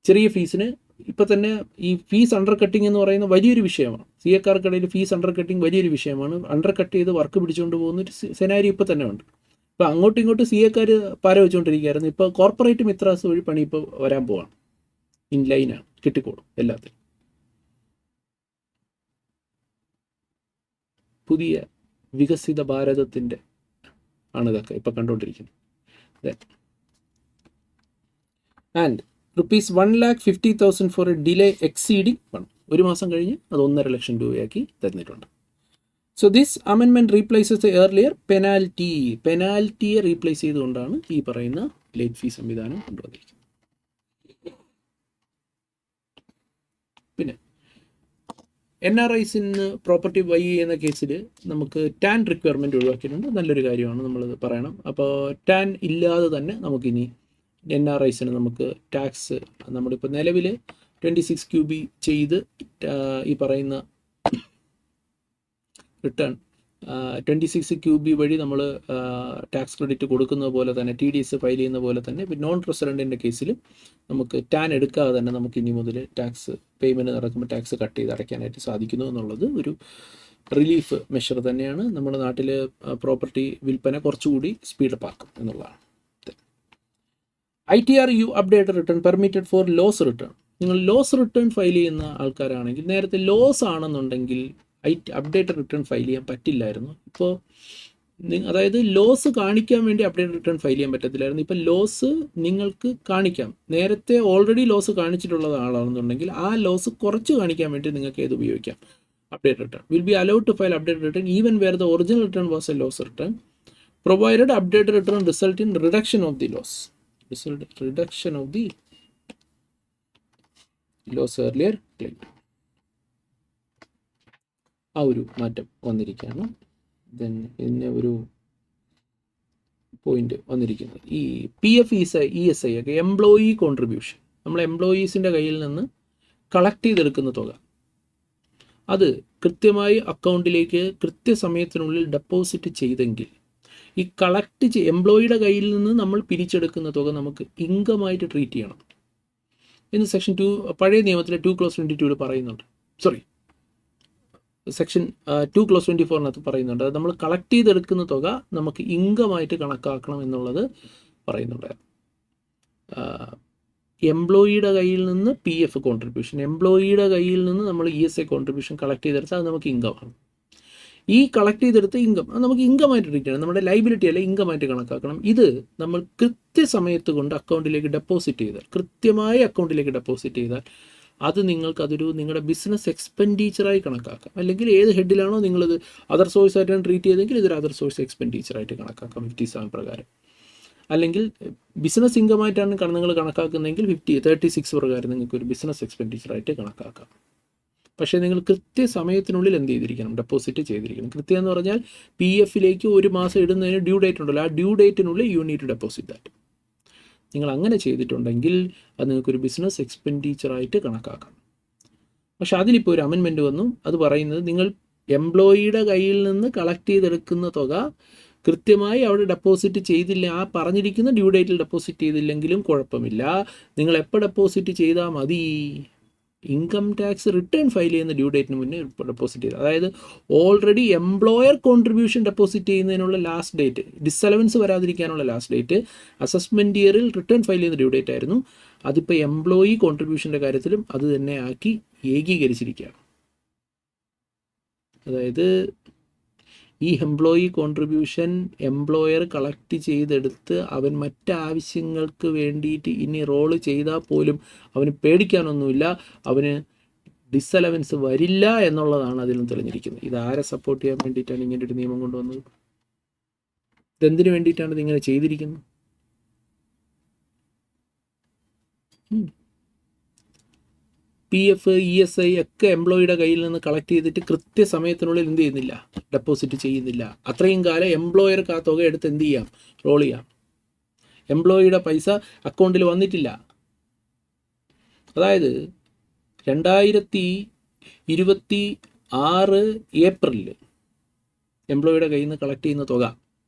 ചെറിയ ഫീസിന് ഇപ്പം തന്നെ ഈ ഫീസ് അണ്ടർ കട്ടിങ് എന്ന് പറയുന്ന വലിയൊരു വിഷയമാണ്. CA-കാർക്കിടയിൽ ഫീസ് അണ്ടർ കട്ടിങ് വലിയൊരു വിഷയമാണ്. അണ്ടർ കട്ട് ചെയ്ത് വർക്ക് പിടിച്ചുകൊണ്ട് പോകുന്നൊരു സെനാരി ഇപ്പം തന്നെ ഉണ്ട്. ഇപ്പോൾ അങ്ങോട്ടും ഇങ്ങോട്ടും CA-കാർ പാര വെച്ചുകൊണ്ടിരിക്കുകയായിരുന്നു. ഇപ്പോൾ കോർപ്പറേറ്റ് മിത്രാസ് വഴി പണി ഇപ്പോൾ വരാൻ പോവാണ്. ഇൻലൈനാണ്, കിട്ടിക്കോളും എല്ലാത്തിനും. പുതിയ വികസിത ഭാരതത്തിൻ്റെ ആണിതൊക്കെ ഇപ്പോൾ കണ്ടുകൊണ്ടിരിക്കുന്നത്. And ₹1,50,000 for a delay exceeding 1. ഒരു മാസം കഴിഞ്ഞ് അത് 1.5 ലക്ഷം രൂപയാക്കി തന്നിട്ടുണ്ട്. So this amendment replaces the earlier പെനാൽറ്റിയെ റീപ്ലേസ് ചെയ്തുകൊണ്ടാണ് ഈ പറയുന്ന ലേറ്റ് ഫീ സംവിധാനം കൊണ്ടുവന്നിരിക്കുന്നത്. പിന്നെ NRIസിന് പ്രോപ്പർട്ടി ബൈ ചെയ്യുന്ന കേസിൽ നമുക്ക് ടാൻ റിക്വയർമെൻറ്റ് ഒഴിവാക്കിയിട്ടുണ്ട്. നല്ലൊരു കാര്യമാണ്, നമ്മളത് പറയണം. അപ്പോൾ ടാൻ ഇല്ലാതെ തന്നെ നമുക്കിനി NRIസിന് നമുക്ക് ടാക്സ് നമ്മളിപ്പോൾ നിലവിൽ 26 QB ചെയ്ത് ഈ പറയുന്ന റിട്ടേൺ 26 QB വഴി നമ്മൾ ടാക്സ് ക്രെഡിറ്റ് കൊടുക്കുന്നത് പോലെ തന്നെ TDS ഫയൽ ചെയ്യുന്ന പോലെ തന്നെ നോൺ റെസിഡൻറ്റിൻ്റെ കേസിലും നമുക്ക് ടാൻ എടുക്കാതെ തന്നെ നമുക്ക് ഇനി മുതൽ ടാക്സ് പേയ്മെൻറ്റ് നടക്കുമ്പോൾ ടാക്സ് കട്ട് ചെയ്ത് അടയ്ക്കാനായിട്ട് സാധിക്കുന്നു എന്നുള്ളത് ഒരു റിലീഫ് മെഷർ തന്നെയാണ്. നമ്മുടെ നാട്ടിൽ പ്രോപ്പർട്ടി വിൽപ്പന കുറച്ചുകൂടി സ്പീഡപ്പ് ആക്കും എന്നുള്ളതാണ്. ITRU update return permitted for loss return. നിങ്ങൾ ലോസ് റിട്ടേൺ ഫയൽ ചെയ്യുന്ന ആൾക്കാരാണെങ്കിൽ, നേരത്തെ ലോസ് ആണെന്നുണ്ടെങ്കിൽ അപ്ഡേറ്റ് റിട്ടേൺ ഫയൽ ചെയ്യാൻ പറ്റില്ലായിരുന്നു. ഇപ്പോൾ അതായത് ലോസ് കാണിക്കാൻ വേണ്ടി അപ്ഡേറ്റ് റിട്ടേൺ ഫയൽ ചെയ്യാൻ പറ്റത്തില്ലായിരുന്നു. ഇപ്പോൾ ലോസ് നിങ്ങൾക്ക് കാണിക്കാം. നേരത്തെ ഓൾറെഡി ലോസ് കാണിച്ചിട്ടുള്ള ആളാണെന്നുണ്ടെങ്കിൽ ആ ലോസ് കുറച്ച് കാണിക്കാൻ വേണ്ടി നിങ്ങൾക്ക് ഏത് ഉപയോഗിക്കാം, update return will be allowed to file update return even where the original return was a loss return provided update return result in reduction of the loss. Reduction of the loss earlier claimed. ആ ഒരു മാറ്റം വന്നിരിക്കുകയാണ്. Then പിന്നെ ഒരു point വന്നിരിക്കുന്നത് ഈ PF ESI ഒക്കെ employee contribution, നമ്മൾ എംപ്ലോയീസിൻ്റെ കയ്യിൽ നിന്ന് കളക്ട് ചെയ്തെടുക്കുന്ന തുക അത് കൃത്യമായി അക്കൗണ്ടിലേക്ക് കൃത്യസമയത്തിനുള്ളിൽ ഡെപ്പോസിറ്റ് ചെയ്തെങ്കിൽ ഈ എംപ്ലോയിയുടെ കയ്യിൽ നിന്ന് നമ്മൾ പിരിച്ചെടുക്കുന്ന തുക നമുക്ക് ഇൻകമായിട്ട് ട്രീറ്റ് ചെയ്യണം എന്ന് സെക്ഷൻ 2 പഴയ നിയമത്തിലെ 2(22) പറയുന്നുണ്ട്. സെക്ഷൻ 2(24) പറയുന്നുണ്ട്. അത് നമ്മൾ കളക്ട് ചെയ്തെടുക്കുന്ന തുക നമുക്ക് ഇൻകമായിട്ട് കണക്കാക്കണം എന്നുള്ളത് പറയുന്നുണ്ട്. എംപ്ലോയിയുടെ കയ്യിൽ നിന്ന് PF കോൺട്രിബ്യൂഷൻ, എംപ്ലോയിയുടെ കയ്യിൽ നിന്ന് നമ്മൾ ESA കോൺട്രിബ്യൂഷൻ കളക്ട് ചെയ്തെടുത്താൽ അത് നമുക്ക് ഇൻകമാണ്. ഈ കളക്ട് ചെയ്തെടുത്ത ഇൻകം അത് നമുക്ക് ഇൻകമായിട്ട് ട്രീറ്റ് ചെയ്യണം. നമ്മുടെ ലൈബിലിറ്റി അല്ല, ഇൻകമായിട്ട് കണക്കാക്കണം. ഇത് നമ്മൾ കൃത്യസമയത്ത് കൊണ്ട് അക്കൗണ്ടിലേക്ക് ഡെപ്പോസിറ്റ് ചെയ്താൽ, കൃത്യമായ അക്കൗണ്ടിലേക്ക് ഡെപ്പോസിറ്റ് ചെയ്താൽ അത് നിങ്ങൾക്കതൊരു നിങ്ങളുടെ ബിസിനസ് എക്സ്പെൻഡിച്ചറായി കണക്കാക്കാം. അല്ലെങ്കിൽ ഏത് ഹെഡിലാണോ നിങ്ങളിത് അതർ സോഴ്സ് ആയിട്ടാണ് ട്രീറ്റ് ചെയ്തെങ്കിൽ ഇതൊരു അതർ സോഴ്സ് എക്സ്പെൻഡിച്ചറായിട്ട് കണക്കാക്കാം 57 പ്രകാരം. അല്ലെങ്കിൽ ബിസിനസ് ഇൻകമായിട്ടാണ് നിങ്ങൾ കണക്കാക്കുന്നതെങ്കിൽ 36 പ്രകാരം നിങ്ങൾക്ക് ഒരു ബിസിനസ് എക്സ്പെൻഡിച്ചറായിട്ട് കണക്കാക്കാം. പക്ഷേ നിങ്ങൾ കൃത്യസമയത്തിനുള്ളിൽ എന്ത് ചെയ്തിരിക്കണം? ഡെപ്പോസിറ്റ് ചെയ്തിരിക്കണം. കൃത്യം എന്ന് പറഞ്ഞാൽ PFലേക്ക് ഒരു മാസം ഇടുന്നതിന് ഡ്യൂ ഡേറ്റ് ഉണ്ടല്ലോ, ആ ഡ്യൂ ഡേറ്റിനുള്ളിൽ you need to deposit that. നിങ്ങൾ അങ്ങനെ ചെയ്തിട്ടുണ്ടെങ്കിൽ അത് നിങ്ങൾക്കൊരു ബിസിനസ് എക്സ്പെൻഡിച്ചറായിട്ട് കണക്കാക്കാം. പക്ഷെ അതിലിപ്പോൾ ഒരു അമെൻമെൻറ്റ് വന്നു. അത് പറയുന്നത് നിങ്ങൾ എംപ്ലോയിയുടെ കയ്യിൽ നിന്ന് കളക്ട് ചെയ്തെടുക്കുന്ന തുക കൃത്യമായി അവിടെ ഡെപ്പോസിറ്റ് ചെയ്തില്ല, ആ പറഞ്ഞിരിക്കുന്ന ഡ്യൂ ഡേറ്റിൽ ഡെപ്പോസിറ്റ് ചെയ്തില്ലെങ്കിലും കുഴപ്പമില്ല. നിങ്ങൾ എപ്പോൾ ഡെപ്പോസിറ്റ് ചെയ്താൽ മതി? ഇൻകം ടാക്സ് റിട്ടേൺ ഫയൽ ചെയ്യുന്ന ഡ്യൂ ഡേറ്റിന് മുന്നേ ഡെപ്പോസിറ്റ് ചെയ്ത്. അതായത് ഓൾറെഡി എംപ്ലോയർ കോൺട്രിബ്യൂഷൻ ഡെപ്പോസിറ്റ് ചെയ്യുന്നതിനുള്ള ലാസ്റ്റ് ഡേറ്റ്, ഡിസലവൻസ് വരാതിരിക്കാനുള്ള ലാസ്റ്റ് ഡേറ്റ് അസസ്മെൻറ്റ് ഇയറിൽ റിട്ടേൺ ഫയൽ ചെയ്യുന്ന ഡ്യൂ ഡേറ്റ് ആയിരുന്നു. അതിപ്പോൾ എംപ്ലോയി കോൺട്രിബ്യൂഷൻ്റെ കാര്യത്തിലും അത് തന്നെ ആക്കി ഏകീകരിച്ചിരിക്കുകയാണ്. അതായത് ഈ എംപ്ലോയി കോൺട്രിബ്യൂഷൻ എംപ്ലോയർ കളക്ട് ചെയ്തെടുത്ത് അവൻ മറ്റാവശ്യങ്ങൾക്ക് വേണ്ടിയിട്ട് ഇനി റോള് ചെയ്താൽ പോലും അവന് പേടിക്കാനൊന്നുമില്ല, അവന് ഡിസലവൻസ് വരില്ല എന്നുള്ളതാണ് അതിലും തെളിഞ്ഞിരിക്കുന്നത്. ഇതാരെ സപ്പോർട്ട് ചെയ്യാൻ വേണ്ടിയിട്ടാണ് ഇങ്ങനെ ഒരു നിയമം കൊണ്ടുവന്നത്? ഇതെന്തിനു വേണ്ടിയിട്ടാണ് ഇതിങ്ങനെ ചെയ്തിരിക്കുന്നത്? PF ESI ഒക്കെ എംപ്ലോയിയുടെ കയ്യിൽ നിന്ന് കളക്ട് ചെയ്തിട്ട് കൃത്യസമയത്തിനുള്ളിൽ എന്ത് ചെയ്യുന്നില്ല? ഡെപ്പോസിറ്റ് ചെയ്യുന്നില്ല. അത്രയും കാലം എംപ്ലോയർക്ക് ആ തുക എടുത്ത് എന്ത് ചെയ്യാം? റോൾ ചെയ്യാം. എംപ്ലോയിയുടെ പൈസ അക്കൗണ്ടിൽ വന്നിട്ടില്ല. അതായത് 2026 ഏപ്രിലിൽ എംപ്ലോയിയുടെ കയ്യിൽ നിന്ന് കളക്ട് ചെയ്യുന്ന തുക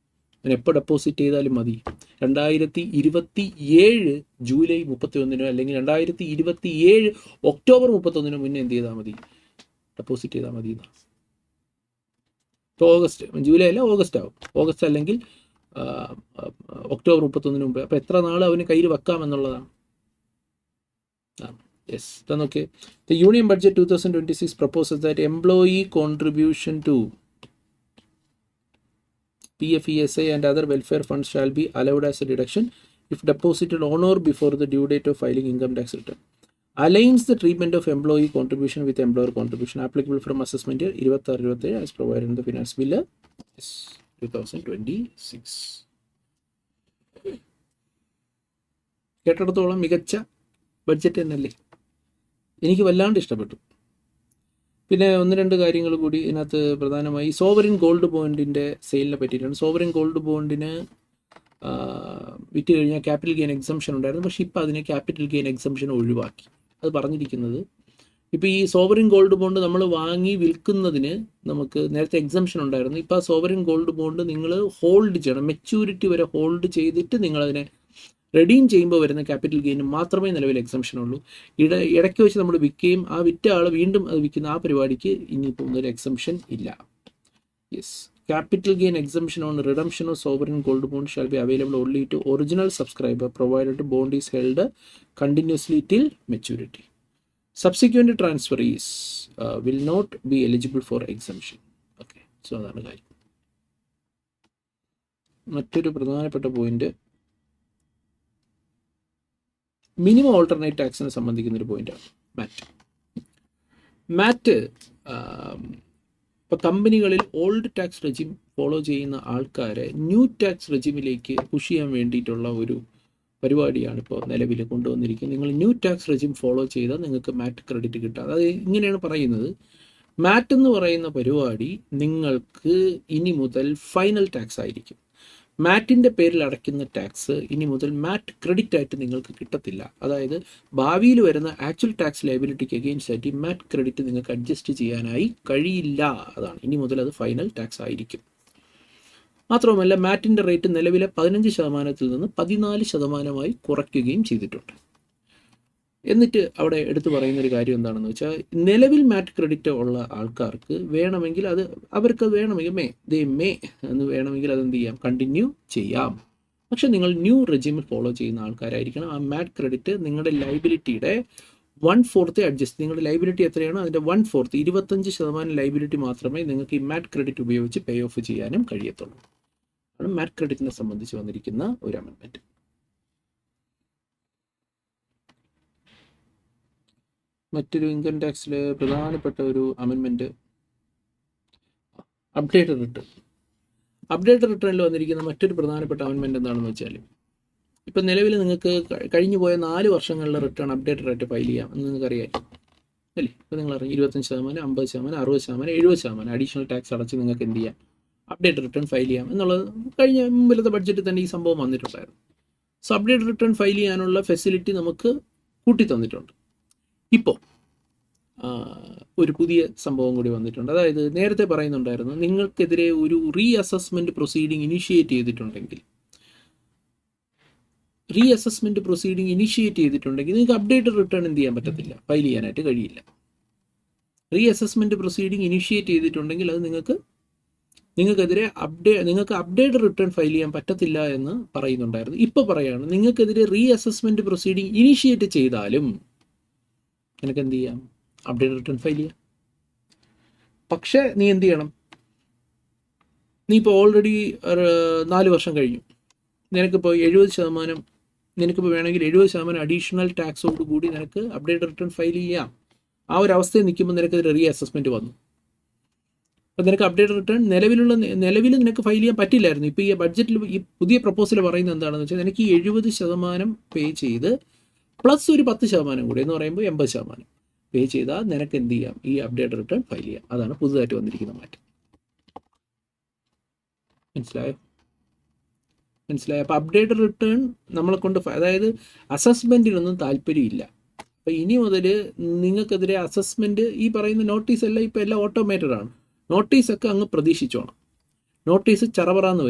എപ്പോൾ ഡെപ്പോസിറ്റ് ചെയ്താലും മതി. 2027 ജൂലൈ 31 അല്ലെങ്കിൽ 2027 ഒക്ടോബർ 31 മുന്നേ എന്ത് ചെയ്താൽ മതി? ഡെപ്പോസിറ്റ് ചെയ്താൽ മതി. ഇപ്പോൾ ഓഗസ്റ്റ്, ജൂലൈ അല്ല ഓഗസ്റ്റ് ആവും. ഓഗസ്റ്റ് അല്ലെങ്കിൽ ഒക്ടോബർ 31 മുമ്പ്. അപ്പോൾ എത്ര നാൾ അവന് കയ്യിൽ വെക്കാമെന്നുള്ളതാണ്. യെസ്, നോക്കെ. The union budget 2026 proposes that employee contribution to PF, ESI and other welfare funds shall be allowed as a deduction if deposited on or before the due date of filing income tax return. Aligns the treatment of employee contribution with employer contribution applicable from assessment year 26-27 as provided in the finance bill 2026. കേട്ടിടത്തോളം മികച്ച budget തന്നെയല്ലേ? എനിക്ക് വല്ലാണ്ട് ഇഷ്ടപ്പെട്ടു. പിന്നെ ഒന്ന് രണ്ട് കാര്യങ്ങൾ കൂടി ഇതിനകത്ത് പ്രധാനമായി സോവറിൻ ഗോൾഡ് ബോണ്ടിൻ്റെ സെയിലിനെ പറ്റിയിട്ടാണ്. സോവറിൻ ഗോൾഡ് ബോണ്ടിന് വിറ്റ് കഴിഞ്ഞാൽ ക്യാപിറ്റൽ ഗെയിൻ എക്സംഷൻ ഉണ്ടായിരുന്നു. പക്ഷേ ഇപ്പോൾ അതിനെ ക്യാപിറ്റൽ ഗെയിൻ എക്സംഷൻ ഒഴിവാക്കി. അത് പറഞ്ഞിരിക്കുന്നത് ഇപ്പോൾ ഈ സോവറിൻ ഗോൾഡ് ബോണ്ട് നമ്മൾ വാങ്ങി വിൽക്കുന്നതിന് നമുക്ക് നേരത്തെ എക്സംഷൻ ഉണ്ടായിരുന്നു. ഇപ്പോൾ ആ സോവറിൻ ഗോൾഡ് ബോണ്ട് നിങ്ങൾ ഹോൾഡ് ചെയ്യണം, മെച്യൂരിറ്റി വരെ ഹോൾഡ് ചെയ്തിട്ട് നിങ്ങളതിനെ റെഡീം ചെയ്യുമ്പോൾ വരുന്ന ക്യാപിറ്റൽ ഗെയിന് മാത്രമേ നിലവിൽ എക്സംഷൻ ഉള്ളൂ. ഇടയ്ക്ക് വെച്ച് നമ്മൾ വിൽക്കുകയും ആ വിറ്റ ആൾ വീണ്ടും അത് വിൽക്കുന്ന ആ പരിപാടിക്ക് ഇനിയിപ്പോൾ ഒരു എക്സംഷൻ ഇല്ല. Yes, capital gain exemption on redemption of sovereign gold bond shall be available only to original subscriber provided bond is held continuously till maturity. Subsequent transferees will not be eligible for exemption. Okay, so അതാണ് കാര്യം. മറ്റൊരു പ്രധാനപ്പെട്ട point minimum alternate ടാക്സിനെ സംബന്ധിക്കുന്നൊരു പോയിന്റാണ് MAT. ഇപ്പോൾ കമ്പനികളിൽ old tax regime follow ചെയ്യുന്ന ആൾക്കാരെ ന്യൂ ടാക്സ് റെജിമിലേക്ക് പുഷ് ചെയ്യാൻ വേണ്ടിയിട്ടുള്ള ഒരു പരിപാടിയാണ് ഇപ്പോൾ നിലവിൽ കൊണ്ടുവന്നിരിക്കുന്നത്. നിങ്ങൾ ന്യൂ ടാക്സ് റെജിം ഫോളോ ചെയ്താൽ നിങ്ങൾക്ക് മാറ്റ് ക്രെഡിറ്റ് കിട്ടുക. അത് ഇങ്ങനെയാണ് പറയുന്നത്. മാറ്റ് എന്ന് പറയുന്ന പരിപാടി നിങ്ങൾക്ക് ഇനി മുതൽ ഫൈനൽ ടാക്സ് ആയിരിക്കും. മാറ്റിൻ്റെ പേരിൽ അടയ്ക്കുന്ന ടാക്സ് ഇനി മുതൽ മാറ്റ് ക്രെഡിറ്റ് ആയിട്ട് നിങ്ങൾക്ക് കിട്ടത്തില്ല. അതായത് ഭാവിയിൽ വരുന്ന ആക്ച്വൽ ടാക്സ് ലയബിലിറ്റിക്ക് അഗെയിൻസ്റ്റ് ആയിട്ട് ഈ മാറ്റ് ക്രെഡിറ്റ് നിങ്ങൾക്ക് അഡ്ജസ്റ്റ് ചെയ്യാനായി കഴിയില്ല. അതാണ് ഇനി മുതൽ അത് ഫൈനൽ ടാക്സ് ആയിരിക്കും. മാത്രവുമല്ല മാറ്റിൻ്റെ റേറ്റ് നിലവിലെ 15% നിന്ന് 14% കുറയ്ക്കുകയും ചെയ്തിട്ടുണ്ട്. എന്നിട്ട് അവിടെ എടുത്തു പറയുന്നൊരു കാര്യം എന്താണെന്ന് വെച്ചാൽ, നിലവിൽ മാറ്റ് ക്രെഡിറ്റ് ഉള്ള ആൾക്കാർക്ക് വേണമെങ്കിൽ അവർക്ക് വേണമെങ്കിൽ എന്ന് വേണമെങ്കിൽ അതെന്ത് ചെയ്യാം, കണ്ടിന്യൂ ചെയ്യാം. പക്ഷെ നിങ്ങൾ ന്യൂ റെജിമിൽ ഫോളോ ചെയ്യുന്ന ആൾക്കാരായിരിക്കണം. ആ മാറ്റ് ക്രെഡിറ്റ് നിങ്ങളുടെ ലൈബിലിറ്റിയുടെ 1/4 അഡ്ജസ്റ്റ്, നിങ്ങളുടെ ലൈബിലിറ്റി എത്രയാണോ അതിൻ്റെ 1/4 25% ലൈബിലിറ്റി മാത്രമേ നിങ്ങൾക്ക് ഈ മാറ്റ് ക്രെഡിറ്റ് ഉപയോഗിച്ച് പേ ഓഫ് ചെയ്യാനും കഴിയത്തുള്ളൂ. ആണ് മാറ്റ് ക്രെഡിറ്റിനെ സംബന്ധിച്ച് വന്നിരിക്കുന്ന ഒരു അമെൻമെൻറ്റ്. മറ്റൊരു ഇൻകം ടാക്സിൽ പ്രധാനപ്പെട്ട ഒരു അമെൻമെൻറ്റ് അപ്ഡേറ്റഡ് റിട്ടേൺ. അപ്ഡേറ്റഡ് റിട്ടേണിൽ വന്നിരിക്കുന്ന മറ്റൊരു പ്രധാനപ്പെട്ട അമെൻമെൻറ്റ് എന്താണെന്ന് വെച്ചാൽ, ഇപ്പം നിലവിൽ നിങ്ങൾക്ക് കഴിഞ്ഞു പോയ 4 വർഷങ്ങളിലെ റിട്ടേൺ അപ്ഡേറ്റഡ് ആയിട്ട് ഫയൽ ചെയ്യാം എന്ന് നിങ്ങൾക്കറിയാം അല്ലേ. ഇപ്പോൾ നിങ്ങൾ അറിയാം 25%, 50%, 60%, 70% അഡീഷണൽ ടാക്സ് അടച്ച് നിങ്ങൾക്ക് എന്ത് ചെയ്യാം, അപ്ഡേറ്റഡ് റിട്ടേൺ ഫയൽ ചെയ്യാം എന്നുള്ളത് കഴിഞ്ഞ മുമ്പിലത്തെ ബഡ്ജറ്റിൽ തന്നെ ഈ സംഭവം വന്നിട്ടുണ്ടായിരുന്നു. സോ അപ്ഡേറ്റഡ് റിട്ടേൺ ഫയൽ ചെയ്യാനുള്ള ഫെസിലിറ്റി നമുക്ക് കൂട്ടി തന്നിട്ടുണ്ട്. ഇപ്പോൾ ഒരു പുതിയ സംഭവം കൂടി വന്നിട്ടുണ്ട്. അതായത് നേരത്തെ പറയുന്നുണ്ടായിരുന്നു, നിങ്ങൾക്കെതിരെ ഒരു റീ അസസ്മെൻറ്റ് പ്രൊസീഡിങ് ഇനിഷ്യേറ്റ് ചെയ്തിട്ടുണ്ടെങ്കിൽ നിങ്ങൾക്ക് അപ്ഡേറ്റഡ് റിട്ടേൺ എന്ത് ചെയ്യാൻ പറ്റത്തില്ല, ഫയൽ ചെയ്യാനായിട്ട് കഴിയില്ല. റീ അസസ്മെൻറ്റ് പ്രൊസീഡിങ് ഇനിഷ്യേറ്റ് ചെയ്തിട്ടുണ്ടെങ്കിൽ അത് നിങ്ങൾക്കെതിരെ നിങ്ങൾക്ക് അപ്ഡേറ്റഡ് റിട്ടേൺ ഫയൽ ചെയ്യാൻ പറ്റത്തില്ല എന്ന് പറയുന്നുണ്ടായിരുന്നു. ഇപ്പോൾ പറയുകയാണ്, നിങ്ങൾക്കെതിരെ റീ അസസ്മെൻറ്റ് പ്രൊസീഡിങ് ഇനിഷ്യേറ്റ് ചെയ്താലും നിനക്ക് എന്ത് ചെയ്യാം, അപ്ഡേറ്റഡ് റിട്ടേൺ ഫയൽ ചെയ്യാം. പക്ഷേ നീ എന്ത് ചെയ്യണം, നീ ഇപ്പോൾ ഓൾറെഡി 4 വർഷം കഴിഞ്ഞു, നിനക്കിപ്പോൾ 70%, നിനക്കിപ്പോൾ വേണമെങ്കിൽ 70% അഡീഷണൽ ടാക്സോട് കൂടി നിനക്ക് അപ്ഡേറ്റഡ് റിട്ടേൺ ഫയൽ ചെയ്യാം. ആ ഒരു അവസ്ഥയിൽ നിൽക്കുമ്പോൾ നിനക്കതൊരു റീ അസസ്മെൻറ്റ് വന്നു. അപ്പോൾ നിനക്ക് അപ്ഡേറ്റഡ് റിട്ടേൺ നിലവിൽ നിനക്ക് ഫയൽ ചെയ്യാൻ പറ്റില്ലായിരുന്നു. ഇപ്പോൾ ഈ ബഡ്ജറ്റിൽ ഈ പുതിയ പ്രപ്പോസൽ പറയുന്നത് എന്താണെന്ന് വെച്ചാൽ, നിനക്ക് ഈ 70% പേ ചെയ്ത് പ്ലസ് ഒരു 10% കൂടി എന്ന് പറയുമ്പോൾ 80% പേ ചെയ്താൽ നിനക്ക് എന്ത് ചെയ്യാം, ഈ അപ്ഡേറ്റഡ് റിട്ടേൺ ഫയൽ ചെയ്യാം. അതാണ് പുതുതായിട്ട് വന്നിരിക്കുന്ന മാറ്റം. മനസ്സിലായോ? അപ്പോൾ അപ്ഡേറ്റഡ് റിട്ടേൺ നമ്മളെ കൊണ്ട് അതായത് അസസ്മെൻറ്റിനൊന്നും താല്പര്യമില്ല. അപ്പോൾ ഇനി മുതൽ നിങ്ങൾക്കെതിരെ അസസ്മെൻറ്റ് ഈ പറയുന്ന നോട്ടീസ് എല്ലാം ഇപ്പോൾ എല്ലാം ഓട്ടോമേറ്റഡ് ആണ്. നോട്ടീസൊക്കെ അങ്ങ് പ്രതീക്ഷിച്ചോണം. നോട്ടീസ് ചറപറാന്ന്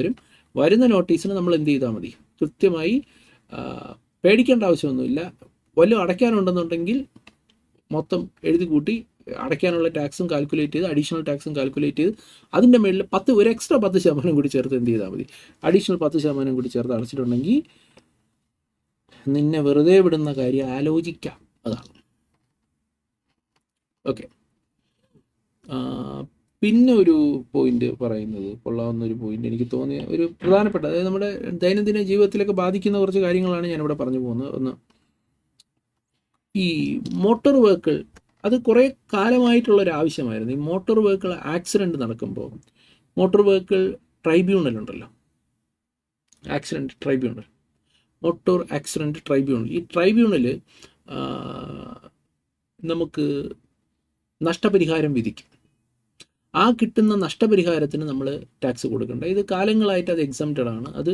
വരുന്ന നോട്ടീസിന് നമ്മൾ എന്ത് ചെയ്താൽ മതി, കൃത്യമായി പേടിക്കേണ്ട ആവശ്യമൊന്നുമില്ല. വല്ലതും അടയ്ക്കാനുണ്ടെന്നുണ്ടെങ്കിൽ മൊത്തം എഴുതി കൂട്ടി അടയ്ക്കാനുള്ള ടാക്സും കാൽക്കുലേറ്റ് ചെയ്ത് അഡീഷണൽ ടാക്സും കാൽക്കുലേറ്റ് ചെയ്ത് അതിൻ്റെ മേളിൽ ഒരു എക്സ്ട്രാ 10% കൂടി ചേർത്ത് എന്ത് ചെയ്താൽ മതി, അഡീഷണൽ 10% കൂടി ചേർത്ത് അടച്ചിട്ടുണ്ടെങ്കിൽ നിന്നെ വെറുതെ വിടുന്ന കാര്യം ആലോചിക്കാം. അതാണ് ഓക്കെ. പിന്നെ ഒരു പോയിന്റ് പറയുന്നത് കൊള്ളാവുന്നൊരു പോയിന്റ് എനിക്ക് തോന്നിയ ഒരു പ്രധാനപ്പെട്ട, അതായത് നമ്മുടെ ദൈനംദിന ജീവിതത്തിലൊക്കെ ബാധിക്കുന്ന കുറച്ച് കാര്യങ്ങളാണ് ഞാനിവിടെ പറഞ്ഞു പോകുന്നത്. ഒന്ന്, ഈ മോട്ടോർ വെഹിക്കിൾ, അത് കുറേ കാലമായിട്ടുള്ളൊരു ആവശ്യമായിരുന്നു. ഈ മോട്ടോർ വെഹിക്കിൾ ആക്സിഡൻറ്റ് നടക്കുമ്പോൾ മോട്ടോർ വെഹിക്കിൾ ട്രൈബ്യൂണൽ ഉണ്ടല്ലോ, മോട്ടോർ ആക്സിഡൻറ്റ് ട്രൈബ്യൂണൽ. ഈ ട്രൈബ്യൂണൽ നമുക്ക് നഷ്ടപരിഹാരം വിധിക്കും. ആ കിട്ടുന്ന നഷ്ടപരിഹാരത്തിന് നമ്മൾ ടാക്സ് കൊടുക്കേണ്ട. ഇത് കാലങ്ങളായിട്ട് അത് എക്സംപ്റ്റഡ് ആണ്. അത്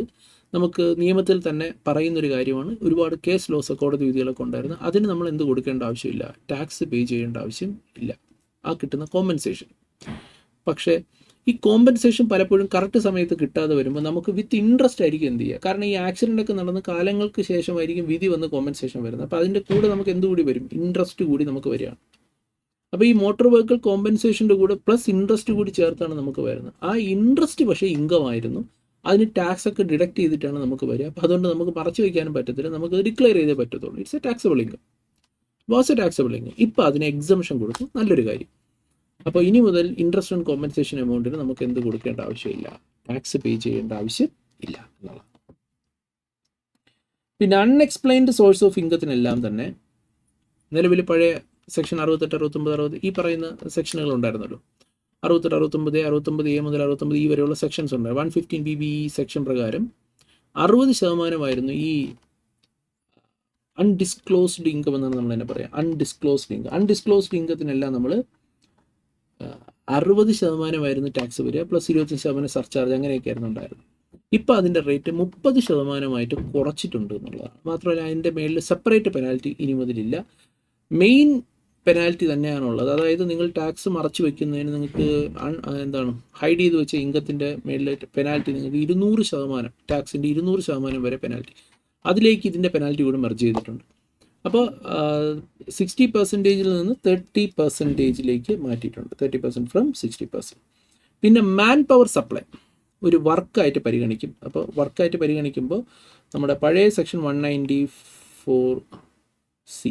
നമുക്ക് നിയമത്തിൽ തന്നെ പറയുന്നൊരു കാര്യമാണ്. ഒരുപാട് കേസ് ലോസ് കോടതി വിധികളൊക്കെ ഉണ്ടായിരുന്നു. അതിന് നമ്മൾ എന്ത് കൊടുക്കേണ്ട ആവശ്യമില്ല, ടാക്സ് പേ ചെയ്യേണ്ട ആവശ്യം ഇല്ല, ആ കിട്ടുന്ന കോമ്പൻസേഷൻ. പക്ഷേ ഈ കോമ്പൻസേഷൻ പലപ്പോഴും കറക്റ്റ് സമയത്ത് കിട്ടാതെ വരുമ്പോൾ നമുക്ക് വിത്ത് ഇൻട്രസ്റ്റ് ആയിരിക്കും എന്ത് ചെയ്യുക. കാരണം ഈ ആക്സിഡൻ്റ് ഒക്കെ നടന്ന് കാലങ്ങൾക്ക് ശേഷമായിരിക്കും വിധി വന്ന് കോമ്പൻസേഷൻ വരുന്നത്. അപ്പോൾ അതിൻ്റെ കൂടെ നമുക്ക് എന്തുകൂടി വരും, ഇൻട്രസ്റ്റ് കൂടി നമുക്ക് വരികയാണ്. അപ്പോൾ ഈ മോട്ടോർ വെഹിക്കിൾ കോമ്പൻസേഷൻ്റെ കൂടെ പ്ലസ് ഇൻട്രസ്റ്റ് കൂടി ചേർത്താണ് നമുക്ക് വരുന്നത്. ആ ഇൻട്രസ്റ്റ് പക്ഷേ ഇൻകം ആയിരുന്നു, അതിന് ടാക്സ് ഒക്കെ ഡിഡക്ട് ചെയ്തിട്ടാണ് നമുക്ക് വരിക. അപ്പോൾ അതുകൊണ്ട് നമുക്ക് മറച്ചു വയ്ക്കാനും പറ്റത്തില്ല, നമുക്ക് ഡിക്ലെയർ ചെയ്തേ പറ്റത്തുള്ളൂ. It's A taxable income, was A taxable income. ഇപ്പോൾ അതിന് എക്സംഷൻ കൊടുത്തു, നല്ലൊരു കാര്യം. അപ്പോൾ ഇനി മുതൽ ഇൻട്രസ്റ്റ് ആൻഡ് കോമ്പൻസേഷൻ എമൗണ്ടിന് നമുക്ക് എന്ത് കൊടുക്കേണ്ട ആവശ്യമില്ല, ടാക്സ് പേ ചെയ്യേണ്ട ആവശ്യം ഇല്ല എന്നുള്ളത്. പിന്നെ അൺഎക്സ്പ്ലെയിൻഡ് സോഴ്സ് ഓഫ് ഇൻകത്തിനെല്ലാം തന്നെ നിലവിൽ പഴയ സെക്ഷൻ 68, 69, 60 ഈ പറയുന്ന സെക്ഷനുകൾ ഉണ്ടായിരുന്നല്ലോ. 68, 69, 69A മുതൽ 69E വരെയുള്ള സെക്ഷൻസ് ഉണ്ട്. 115BB സെക്ഷൻ പ്രകാരം 60% ഈ അൺഡിസ്ക്ലോസ്ഡ് ഇൻകം എന്നാണ് നമ്മൾ തന്നെ പറയാം. അൺഡിസ്ക്ലോസ്ഡ് ഇൻകത്തിനെല്ലാം നമ്മൾ 60% ടാക്സ് വരിക, പ്ലസ് 25% സർചാർജ്, അങ്ങനെയൊക്കെ ആയിരുന്നു ഉണ്ടായിരുന്നു. ഇപ്പോൾ അതിൻ്റെ റേറ്റ് 30% കുറച്ചിട്ടുണ്ട് എന്നുള്ളതാണ്. മാത്രമല്ല അതിൻ്റെ മേളിൽ സെപ്പറേറ്റ് പെനാൽറ്റി ഇനി മുതലില്ല. മെയിൻ പെനാൽറ്റി തന്നെയാണുള്ളത്. അതായത് നിങ്ങൾ ടാക്സ് മറച്ചു വെക്കുന്നതിന് നിങ്ങൾക്ക് ഹൈഡ് ചെയ്ത് വെച്ച ഇൻകത്തിൻ്റെ മേളിൽ പെനാൽറ്റി നിങ്ങൾക്ക് 200%, ടാക്സിൻ്റെ 200% വരെ പെനാൽറ്റി. അതിലേക്ക് ഇതിൻ്റെ പെനാൽറ്റി കൂടെ മെർജ് ചെയ്തിട്ടുണ്ട്. അപ്പോൾ 60%-ൽ നിന്ന് 30%-ലേക്ക് മാറ്റിയിട്ടുണ്ട്. 30% ഫ്രം 60%. പിന്നെ മാൻ പവർ സപ്ലൈ ഒരു വർക്കായിട്ട് പരിഗണിക്കും. അപ്പോൾ വർക്കായിട്ട് പരിഗണിക്കുമ്പോൾ നമ്മുടെ പഴയ സെക്ഷൻ 194C,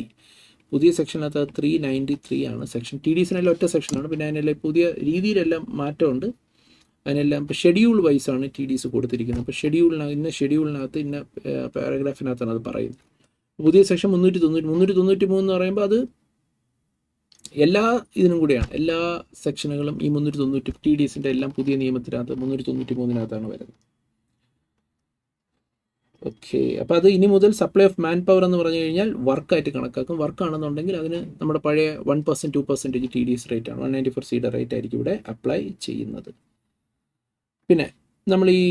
പുതിയ സെക്ഷനകത്ത് 393 ആണ് സെക്ഷൻ. TDSനെല്ലാം ഒറ്റ സെക്ഷനാണ്. പിന്നെ അതിനെല്ലാം പുതിയ രീതിയിലെല്ലാം മാറ്റമുണ്ട്. അതിനെല്ലാം ഇപ്പോൾ ഷെഡ്യൂൾ വൈസാണ് TDS കൊടുത്തിരിക്കുന്നത്. അപ്പോൾ ഷെഡ്യൂളിനകത്ത് ഇന്ന പാരഗ്രാഫിനകത്താണ് അത് പറയുന്നത്. പുതിയ സെക്ഷൻ 393 എന്ന് പറയുമ്പോൾ അത് എല്ലാ ഇതിനും കൂടിയാണ്. എല്ലാ സെക്ഷനുകളും ഈ 390 TDSൻ്റെ എല്ലാം പുതിയ നിയമത്തിനകത്ത് 393-നകത്താണ് വരുന്നത്. ഓക്കെ, അപ്പോൾ അത് ഇനി മുതൽ സപ്ലൈ ഓഫ് മാൻ പവർ എന്ന് പറഞ്ഞു കഴിഞ്ഞാൽ വർക്കായിട്ട് കണക്കാക്കും. വർക്കാണെന്നുണ്ടെങ്കിൽ അതിന് നമ്മുടെ പഴയ 1%, 2% TDS റേറ്റ് ആണ്, 194Cയുടെ റേറ്റ് ആയിരിക്കും ഇവിടെ അപ്ലൈ ചെയ്യുന്നത്. പിന്നെ നമ്മൾ ഈ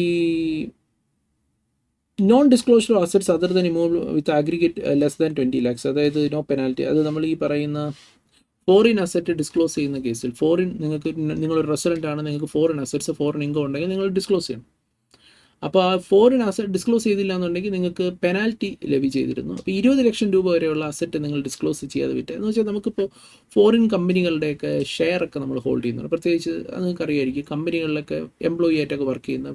non disclosure assets other than immovable with aggregate less than 20 lakhs, അതായത് നോ പെനാൽറ്റി. അത് നമ്മൾ ഈ പറയുന്ന ഫോറിൻ അസറ്റ് ഡിസ്ക്ലോസ് ചെയ്യുന്ന കേസിൽ, നിങ്ങളൊരു റെസിഡൻ്റ് ആണ്, നിങ്ങൾക്ക് ഫോറിൻ അസറ്റ്സ്, ഫോറിൻ ഇൻകം ഉണ്ടെങ്കിൽ നിങ്ങൾ ഡിസ്ക്ലോസ് ചെയ്യണം. അപ്പോൾ ആ ഫോറിൻ അസറ്റ് ഡിസ്ക്ലോസ് ചെയ്തില്ല എന്നുണ്ടെങ്കിൽ നിങ്ങൾക്ക് പെനാൽറ്റി ലെവി ചെയ്തിരുന്നു. അപ്പോൾ 20 ലക്ഷം രൂപ വരെയുള്ള അസറ്റ് നിങ്ങൾ ഡിസ്ക്ലോസ് ചെയ്യാതെ വിട്ട്, എന്ന് വെച്ചാൽ നമുക്കിപ്പോൾ ഫോറിൻ കമ്പനികളുടെയൊക്കെ ഷെയറൊക്കെ നമ്മൾ ഹോൾഡ് ചെയ്യുന്നുണ്ട്. പ്രത്യേകിച്ച് അത് നിങ്ങൾക്ക് അറിയായിരിക്കും, കമ്പനികളിലൊക്കെ എംപ്ലോയി ആയിട്ടൊക്കെ വർക്ക് ചെയ്യുന്ന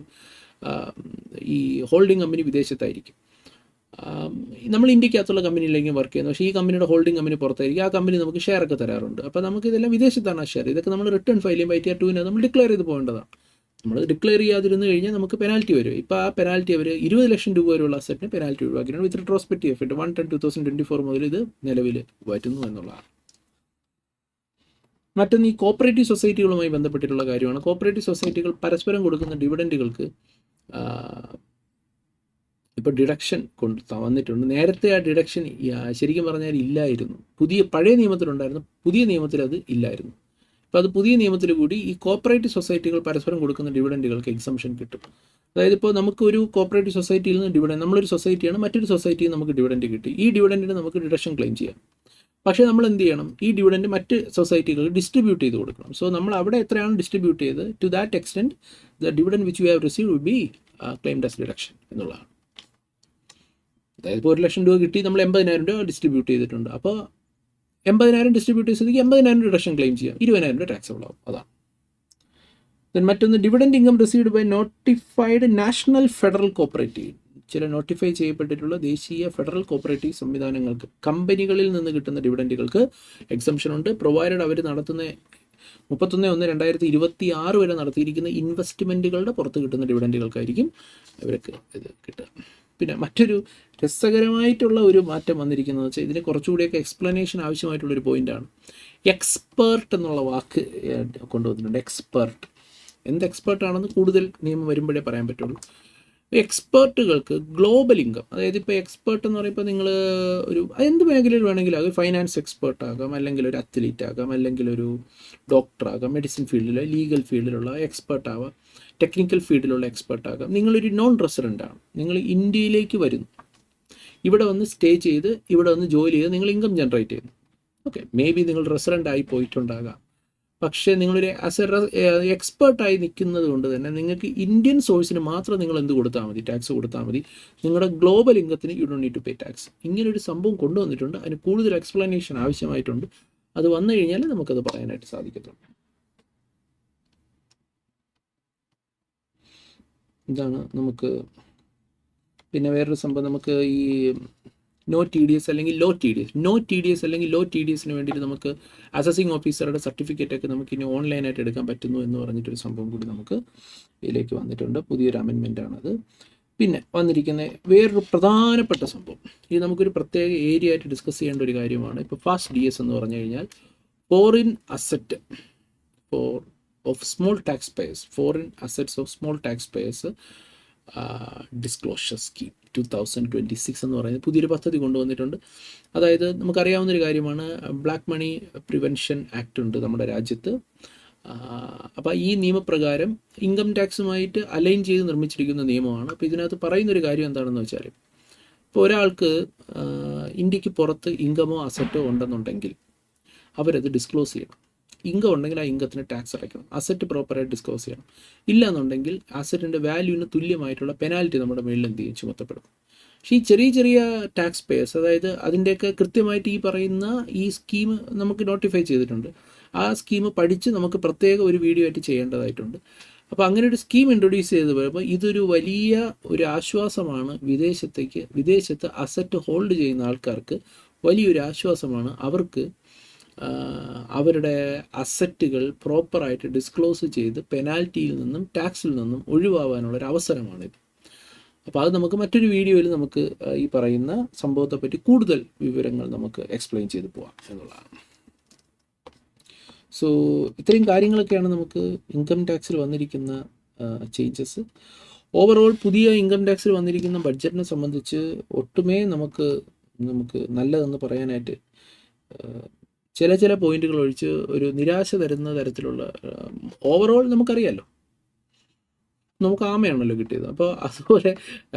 ഈ ഹോൾഡിംഗ് കമ്പനി വിദേശത്തായിരിക്കും. നമ്മൾ ഇന്ത്യക്കകത്തുള്ള കമ്പനിയിലേക്കും വർക്ക് ചെയ്യുന്നത്, പക്ഷേ ഈ കമ്പനിയുടെ ഹോൾഡിംഗ് കമ്പനി പുറത്തായിരിക്കും. ആ കമ്പനി നമുക്ക് ഷെയറൊക്കെ തരാറുണ്ട്. അപ്പോൾ നമുക്ക് ഇതെല്ലാം വിദേശത്താണ് ആ ഷെയർ. ഇതൊക്കെ നമ്മൾ റിട്ടേൺ ഫയൽ ചെയ്യുമ്പോൾ ITR 2 നമ്മൾ ഡിക്ലെയർ ചെയ്ത് പോകേണ്ടതാണ്. നമ്മൾ ഡിക്ലെയർ ചെയ്യാതിരുന്നു കഴിഞ്ഞാൽ നമുക്ക് പെനാൽറ്റി വരും. ഇപ്പോൾ ആ പെനാൽറ്റി അവർ 20 ലക്ഷം രൂപ വരെയുള്ള അസറ്റിന് പെനാൽറ്റി ഒഴിവാക്കിയിട്ടുണ്ട്. വിത്ത് റെട്രോസ്പെക്റ്റീവ് എഫക്ട് 1/10/2024 മുതൽ ഇത് നിലവിൽ വരുന്നു എന്നുള്ളതാണ്. മറ്റൊന്ന് ഈ കോപ്പറേറ്റീവ് സൊസൈറ്റികളുമായി ബന്ധപ്പെട്ടിട്ടുള്ള കാര്യമാണ്. കോപ്പറേറ്റീവ് സൊസൈറ്റികൾ പരസ്പരം കൊടുക്കുന്ന ഡിവിഡൻറ്റുകൾക്ക് ഇപ്പോൾ ഡിഡക്ഷൻ വന്നിട്ടുണ്ട്. നേരത്തെ ആ ഡിഡക്ഷൻ ശരിക്കും പറഞ്ഞാൽ ഇല്ലായിരുന്നു. പഴയ നിയമത്തിലുണ്ടായിരുന്നു, പുതിയ നിയമത്തിൽ അത് ഇല്ലായിരുന്നു. അപ്പോൾ അത് പുതിയ നിയമത്തിൽ കൂടി ഈ കോപ്പറേറ്റീവ് സൊസൈറ്റികൾ പരസ്പരം കൊടുക്കുന്ന ഡിവിഡൻറ്റുകൾക്ക് എക്സംഷൻ കിട്ടും. അതായത് ഇപ്പോൾ നമുക്കൊരു കോപ്പറേറ്റീവ് സൊസൈറ്റിയിൽ നിന്ന് ഡിവിഡൻറ്റ്, നമ്മളൊരു സൊസൈറ്റിയാണ്, മറ്റൊരു സൊസൈറ്റിയിൽ നമുക്ക് ഡിവിഡൻറ്റ് കിട്ടി. ഈ ഡിവിഡൻറ്റിന് നമുക്ക് ഡിഡക്ഷൻ ക്ലെയിം ചെയ്യാം. പക്ഷേ നമ്മൾ എന്ത് ചെയ്യണം, ഈ ഡിവിഡൻറ്റ് മറ്റ് സൊസൈറ്റികൾക്ക് ഡിസ്ട്രിബ്യൂട്ട് ചെയ്ത് കൊടുക്കണം. സോ നമ്മൾ അവിടെ എത്രയാണ് ഡിസ്ട്രിബ്യൂട്ട് ചെയ്ത്, to that extent the dividend which you have received will be claimed as deduction എന്നുള്ളതാണ്. അതായത് ഇപ്പോൾ 1 ലക്ഷം രൂപ കിട്ടി, നമ്മൾ 80,000 രൂപ ഡിസ്ട്രിബ്യൂട്ട് ചെയ്തിട്ടുണ്ട്. അപ്പോൾ 80,000 ഡിസ്ട്രിബ്യൂട്ട് ചെയ്തതിക്ക് 80,000 ഡിഡക്ഷൻ ക്ലെയിം ചെയ്യാം, 20,000 രൂപ ടാക്സബിൾ ആവും. അതാണ്. ദെൻ മറ്റൊന്ന് dividend income received by notified national federal cooperative, ചില നോട്ടിഫൈ ചെയ്യപ്പെട്ടിട്ടുള്ള ദേശീയ ഫെഡറൽ കോപ്പറേറ്റീവ് സംവിധാനങ്ങൾക്ക് കമ്പനികളിൽ നിന്ന് കിട്ടുന്ന ഡിവിഡൻറ്റുകൾക്ക് എക്സംഷൻ ഉണ്ട്. പ്രൊവൈഡഡ് അവർ നടത്തുന്ന 31/1/2026 വരെ നടത്തിയിരിക്കുന്ന ഇൻവെസ്റ്റ്മെൻറ്റുകളുടെ പുറത്ത് കിട്ടുന്ന ഡിവിഡൻറ്റുകൾക്കായിരിക്കും ഇവർക്ക് ഇത് കിട്ടുക. പിന്നെ മറ്റൊരു രസകരമായിട്ടുള്ള ഒരു മാറ്റം വന്നിരിക്കുന്നത് വെച്ചാൽ ഇതിന് കുറച്ചുകൂടിയൊക്കെ എക്സ്പ്ലനേഷൻ ആവശ്യമായിട്ടുള്ളൊരു പോയിൻ്റാണ്. എക്സ്പേർട്ട് എന്നുള്ള വാക്ക് കൊണ്ടുവന്നിട്ടുണ്ട്. എക്സ്പേർട്ട് എന്ത് എക്സ്പേർട്ടാണെന്ന് കൂടുതൽ നിയമം വരുമ്പോഴേ പറയാൻ പറ്റുള്ളൂ. എക്സ്പേർട്ടുകൾക്ക് ഗ്ലോബൽ ഇൻകം, അതായത് ഇപ്പോൾ എക്സ്പേർട്ട് എന്ന് പറയുമ്പോൾ നിങ്ങൾ ഒരു എന്ത് മേഖലയിൽ വേണമെങ്കിലും ആകും. ഫൈനാൻസ് എക്സ്പേർട്ട് ആകാം, അല്ലെങ്കിൽ ഒരു അത്ലീറ്റ് ആകാം, അല്ലെങ്കിൽ ഒരു ഡോക്ടർ ആകാം, മെഡിസിൻ ഫീൽഡിൽ, ലീഗൽ ഫീൽഡിലുള്ള എക്സ്പേർട്ട് ആവാം, ടെക്നിക്കൽ ഫീൽഡിലുള്ള എക്സ്പേർട്ട് ആകാം. നിങ്ങളൊരു നോൺ റെസിഡൻ്റ് ആണ്, നിങ്ങൾ ഇന്ത്യയിലേക്ക് വരുന്നു, ഇവിടെ വന്ന് സ്റ്റേ ചെയ്ത് ഇവിടെ വന്ന് ജോലി ചെയ്ത് നിങ്ങൾ ഇൻകം ജനറേറ്റ് ചെയ്യുന്നു. ഓക്കെ, മേ ബി നിങ്ങൾ റെസിഡൻ്റ് ആയി പോയിട്ടുണ്ടാകാം. പക്ഷേ നിങ്ങളൊരു എക്സ്പേർട്ടായി നിൽക്കുന്നത് കൊണ്ട് തന്നെ നിങ്ങൾക്ക് ഇന്ത്യൻ സോഴ്സിന് മാത്രം നിങ്ങൾ എന്ത് കൊടുത്താൽ മതി, ടാക്സ് കൊടുത്താൽ മതി. നിങ്ങളുടെ ഗ്ലോബൽ ഇൻകത്തിന് you don't need to pay tax. ഇങ്ങനൊരു സംഭവം കൊണ്ടുവന്നിട്ടുണ്ട്. അതിന് കൂടുതൽ എക്സ്പ്ലനേഷൻ ആവശ്യമായിട്ടുണ്ട്. അത് വന്നു കഴിഞ്ഞാൽ നമുക്കത് പറയാനായിട്ട് സാധിക്കത്തുള്ളൂ. ഇതാണ് നമുക്ക്. പിന്നെ വേറൊരു സംഭവം, നമുക്ക് ഈ നോ TDS അല്ലെങ്കിൽ ലോ TDS വേണ്ടിയിട്ട് നമുക്ക് അസസിങ് ഓഫീസറുടെ സർട്ടിഫിക്കറ്റൊക്കെ നമുക്ക് ഇനി ഓൺലൈനായിട്ട് എടുക്കാൻ പറ്റുന്നു എന്ന് പറഞ്ഞിട്ടൊരു സംഭവം കൂടി നമുക്ക് ഇതിലേക്ക് വന്നിട്ടുണ്ട്. പുതിയൊരു അമെൻമെൻറ്റാണത്. പിന്നെ വന്നിരിക്കുന്ന വേറൊരു പ്രധാനപ്പെട്ട സംഭവം, ഇത് നമുക്കൊരു പ്രത്യേക ഏരിയ ആയിട്ട് ഡിസ്കസ് ചെയ്യേണ്ട ഒരു കാര്യമാണ്. ഇപ്പോൾ ഫാസ്റ്റ് DS എന്ന് പറഞ്ഞു കഴിഞ്ഞാൽ foreign asset of small tax payers, foreign assets of small tax payers disclosure scheme 2026 എന്ന് പറയുന്നത് പുതിയൊരു പദ്ധതി കൊണ്ടുവന്നിട്ടുണ്ട്. അതായത് നമുക്കറിയാവുന്നൊരു കാര്യമാണ്, ബ്ലാക്ക് മണി പ്രിവെൻഷൻ ആക്ട് ഉണ്ട് നമ്മുടെ രാജ്യത്ത്. അപ്പോൾ ഈ നിയമപ്രകാരം ഇൻകം ടാക്സുമായിട്ട് അലൈൻ ചെയ്ത് നിർമ്മിച്ചിരിക്കുന്ന നിയമമാണ്. അപ്പോൾ ഇതിനകത്ത് പറയുന്നൊരു കാര്യം എന്താണെന്ന് വെച്ചാൽ, ഇപ്പോൾ ഒരാൾക്ക് ഇന്ത്യക്ക് പുറത്ത് ഇൻകമോ അസറ്റോ ഉണ്ടെന്നുണ്ടെങ്കിൽ അവരത് ഡിസ്ക്ലോസ് ചെയ്യണം. ഇൻകം ഉണ്ടെങ്കിൽ ആ ഇൻകത്തിന് ടാക്സ് അടയ്ക്കണം. അസറ്റ് പ്രോപ്പറായിട്ട് ഡിസ്ക്ലോസ് ചെയ്യണം. ഇല്ലാന്നുണ്ടെങ്കിൽ അസറ്റിൻ്റെ വാല്യൂവിന് തുല്യമായിട്ടുള്ള പെനാൽറ്റി നമ്മുടെ മേളിൽ എന്ത് ചെയ്യും, ചുമത്തപ്പെടും. പക്ഷേ ഈ ചെറിയ ചെറിയ ടാക്സ് പേയേഴ്സ്, അതായത് അതിൻ്റെയൊക്കെ കൃത്യമായിട്ട് ഈ പറയുന്ന ഈ സ്കീം നമുക്ക് നോട്ടിഫൈ ചെയ്തിട്ടുണ്ട്. ആ സ്കീം പഠിച്ച് നമുക്ക് പ്രത്യേക ഒരു വീഡിയോ ആയിട്ട് ചെയ്യേണ്ടതായിട്ടുണ്ട്. അപ്പോൾ അങ്ങനെ ഒരു സ്കീം ഇൻട്രൊഡ്യൂസ് ചെയ്ത് വരുമ്പോൾ ഇതൊരു വലിയ ഒരു ആശ്വാസമാണ് വിദേശത്ത് അസറ്റ് ഹോൾഡ് ചെയ്യുന്ന ആൾക്കാർക്ക് വലിയൊരു ആശ്വാസമാണ്. അവർക്ക് അവരുടെ അസറ്റുകൾ പ്രോപ്പറായിട്ട് ഡിസ്ക്ലോസ് ചെയ്ത് പെനാൽറ്റിയിൽ നിന്നും ടാക്സിൽ നിന്നും ഒഴിവാകാനുള്ളൊരു അവസരമാണിത്. അപ്പോൾ അത് നമുക്ക് മറ്റൊരു വീഡിയോയിൽ നമുക്ക് ഈ പറയുന്ന സംഭവത്തെപ്പറ്റി കൂടുതൽ വിവരങ്ങൾ നമുക്ക് എക്സ്പ്ലെയിൻ ചെയ്ത് പോകാം എന്നുള്ളതാണ്. സോ ഇത്രയും കാര്യങ്ങളൊക്കെയാണ് നമുക്ക് ഇൻകം ടാക്സിൽ വന്നിരിക്കുന്ന ചേഞ്ചസ്. ഓവറോൾ പുതിയ ഇൻകം ടാക്സിൽ വന്നിരിക്കുന്ന ബഡ്ജറ്റിനെ സംബന്ധിച്ച് ഒട്ടുമേ നമുക്ക് നല്ലതെന്ന് പറയാനായിട്ട് ചില പോയിന്റുകൾ ഒഴിച്ച് ഒരു നിരാശ തരുന്ന തരത്തിലുള്ള ഓവറോൾ നമുക്കറിയാമല്ലോ, നമുക്ക് ആമയാണല്ലോ കിട്ടിയത്. അപ്പോൾ അതുപോലെ